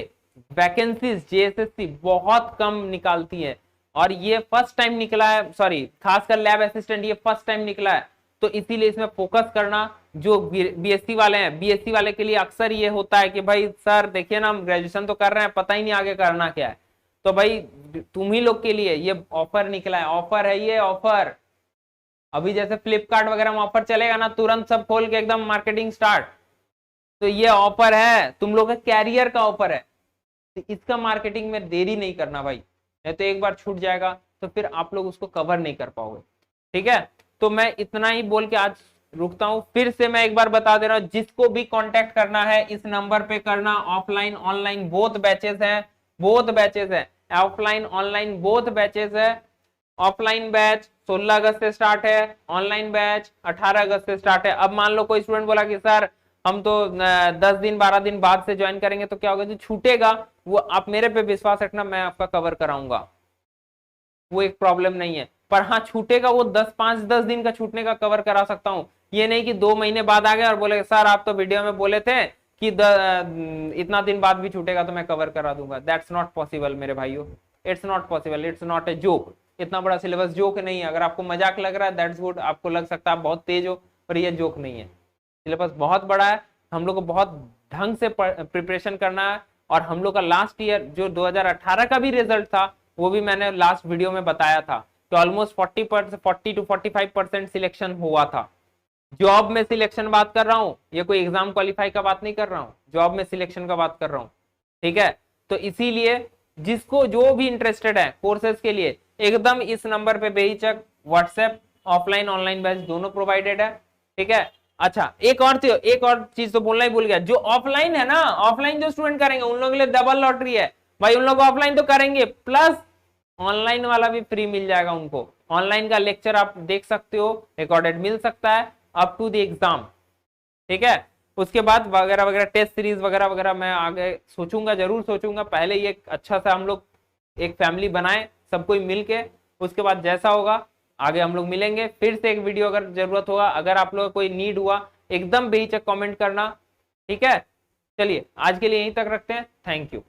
वैकेंसीज जेएसएससी बहुत कम निकालती है, और ये फर्स्ट टाइम निकला है, सॉरी खासकर लैब असिस्टेंट ये फर्स्ट टाइम निकला है, तो इसीलिए इसमें फोकस करना। जो बीएससी वाले हैं, बीएससी वाले के लिए अक्सर ये होता है कि भाई सर देखिए ना, हम ग्रेजुएशन तो कर रहे हैं, पता ही नहीं आगे करना क्या है। तो भाई तुम ही लोग के लिए ये ऑफर निकला है, ऑफर है ये ऑफर। अभी जैसे फ्लिपकार्ट वगैरह में ऑफर चलेगा ना, तुरंत सब खोल के एकदम मार्केटिंग स्टार्ट, तो ये ऑफर है, तुम लोग का कैरियर का ऑफर है, तो इसका मार्केटिंग में देरी नहीं करना भाई, नहीं तो एक बार छूट जाएगा तो फिर आप लोग उसको कवर नहीं कर पाओगे, ठीक है। तो मैं इतना ही बोल के आज रुकता हूं। फिर से मैं एक बार बता दे रहा हूं, जिसको भी कांटेक्ट करना है इस नंबर पे करना, ऑफलाइन ऑनलाइन बोथ बैचेस हैं, बोथ बैचेस है, ऑफलाइन ऑनलाइन बोथ बैचेस है। ऑफलाइन बैच 16 अगस्त से स्टार्ट है, ऑनलाइन बैच 18 अगस्त से स्टार्ट है। अब मान लो कोई स्टूडेंट बोला कि सर हम तो 10 दिन 12 दिन बाद से ज्वाइन करेंगे, तो क्या होगा, जो छूटेगा वो आप मेरे पे विश्वास रखना, मैं आपका कवर कराऊंगा, वो एक प्रॉब्लम नहीं है। पर हाँ छूटेगा वो 5-10 दिन का छूटने का कवर करा सकता हूँ, ये नहीं कि 2 महीने बाद आ गए और बोले सर आप तो वीडियो में बोले थे कि इतना दिन बाद भी छूटेगा तो मैं कवर करा दूंगा। दैट्स नॉट पॉसिबल मेरे भाइयों, it's not possible, it's not a joke. इतना बड़ा सिलेबस जोक नहीं है। अगर आपको मजाक लग रहा है दैट्स गुड, आपको लग सकता है आप बहुत तेज हो, पर ये जोक नहीं है। सिलेबस बहुत बड़ा है, हम लोग को बहुत ढंग से प्रिपरेशन करना है। और हम लोग का लास्ट ईयर जो 2018 का भी रिजल्ट था वो भी मैंने लास्ट वीडियो में बताया था कि ऑलमोस्ट 40 to 45% सिलेक्शन हुआ था। जॉब में सिलेक्शन बात कर रहा हूँ, ये कोई एग्जाम क्वालिफाई का बात नहीं कर रहा हूँ, जॉब में सिलेक्शन का बात कर रहा हूँ, ठीक है। तो इसीलिए जिसको जो भी इंटरेस्टेड है कोर्सेज के लिए, एकदम इस नंबर पे बेहिचक व्हाट्सएप, ऑफलाइन ऑनलाइन बैच दोनों प्रोवाइडेड है, ठीक है। अच्छा एक और चीज तो बोलना ही भूल गया, जो ऑफलाइन है ना, ऑफलाइन जो स्टूडेंट करेंगे उन लोगों के लिए डबल लॉटरी है भाई। उन लोग ऑफलाइन तो करेंगे प्लस ऑनलाइन वाला भी फ्री मिल जाएगा उनको। ऑनलाइन का लेक्चर आप देख सकते हो, रिकॉर्डेड मिल सकता है अप टू द एग्जाम। ठीक है, उसके बाद वगैरह वगैरह टेस्ट सीरीज वगैरह वगैरह मैं आगे सोचूंगा, जरूर सोचूंगा। पहले ये अच्छा सा हम लोग एक फैमिली बनाए सब कोई मिल के, उसके बाद जैसा होगा आगे हम लोग मिलेंगे फिर से एक वीडियो अगर जरूरत होगा। अगर आप लोग कोई नीड हुआ एकदम बेहिचक कमेंट करना। ठीक है, चलिए आज के लिए यहीं तक रखते हैं। Thank you.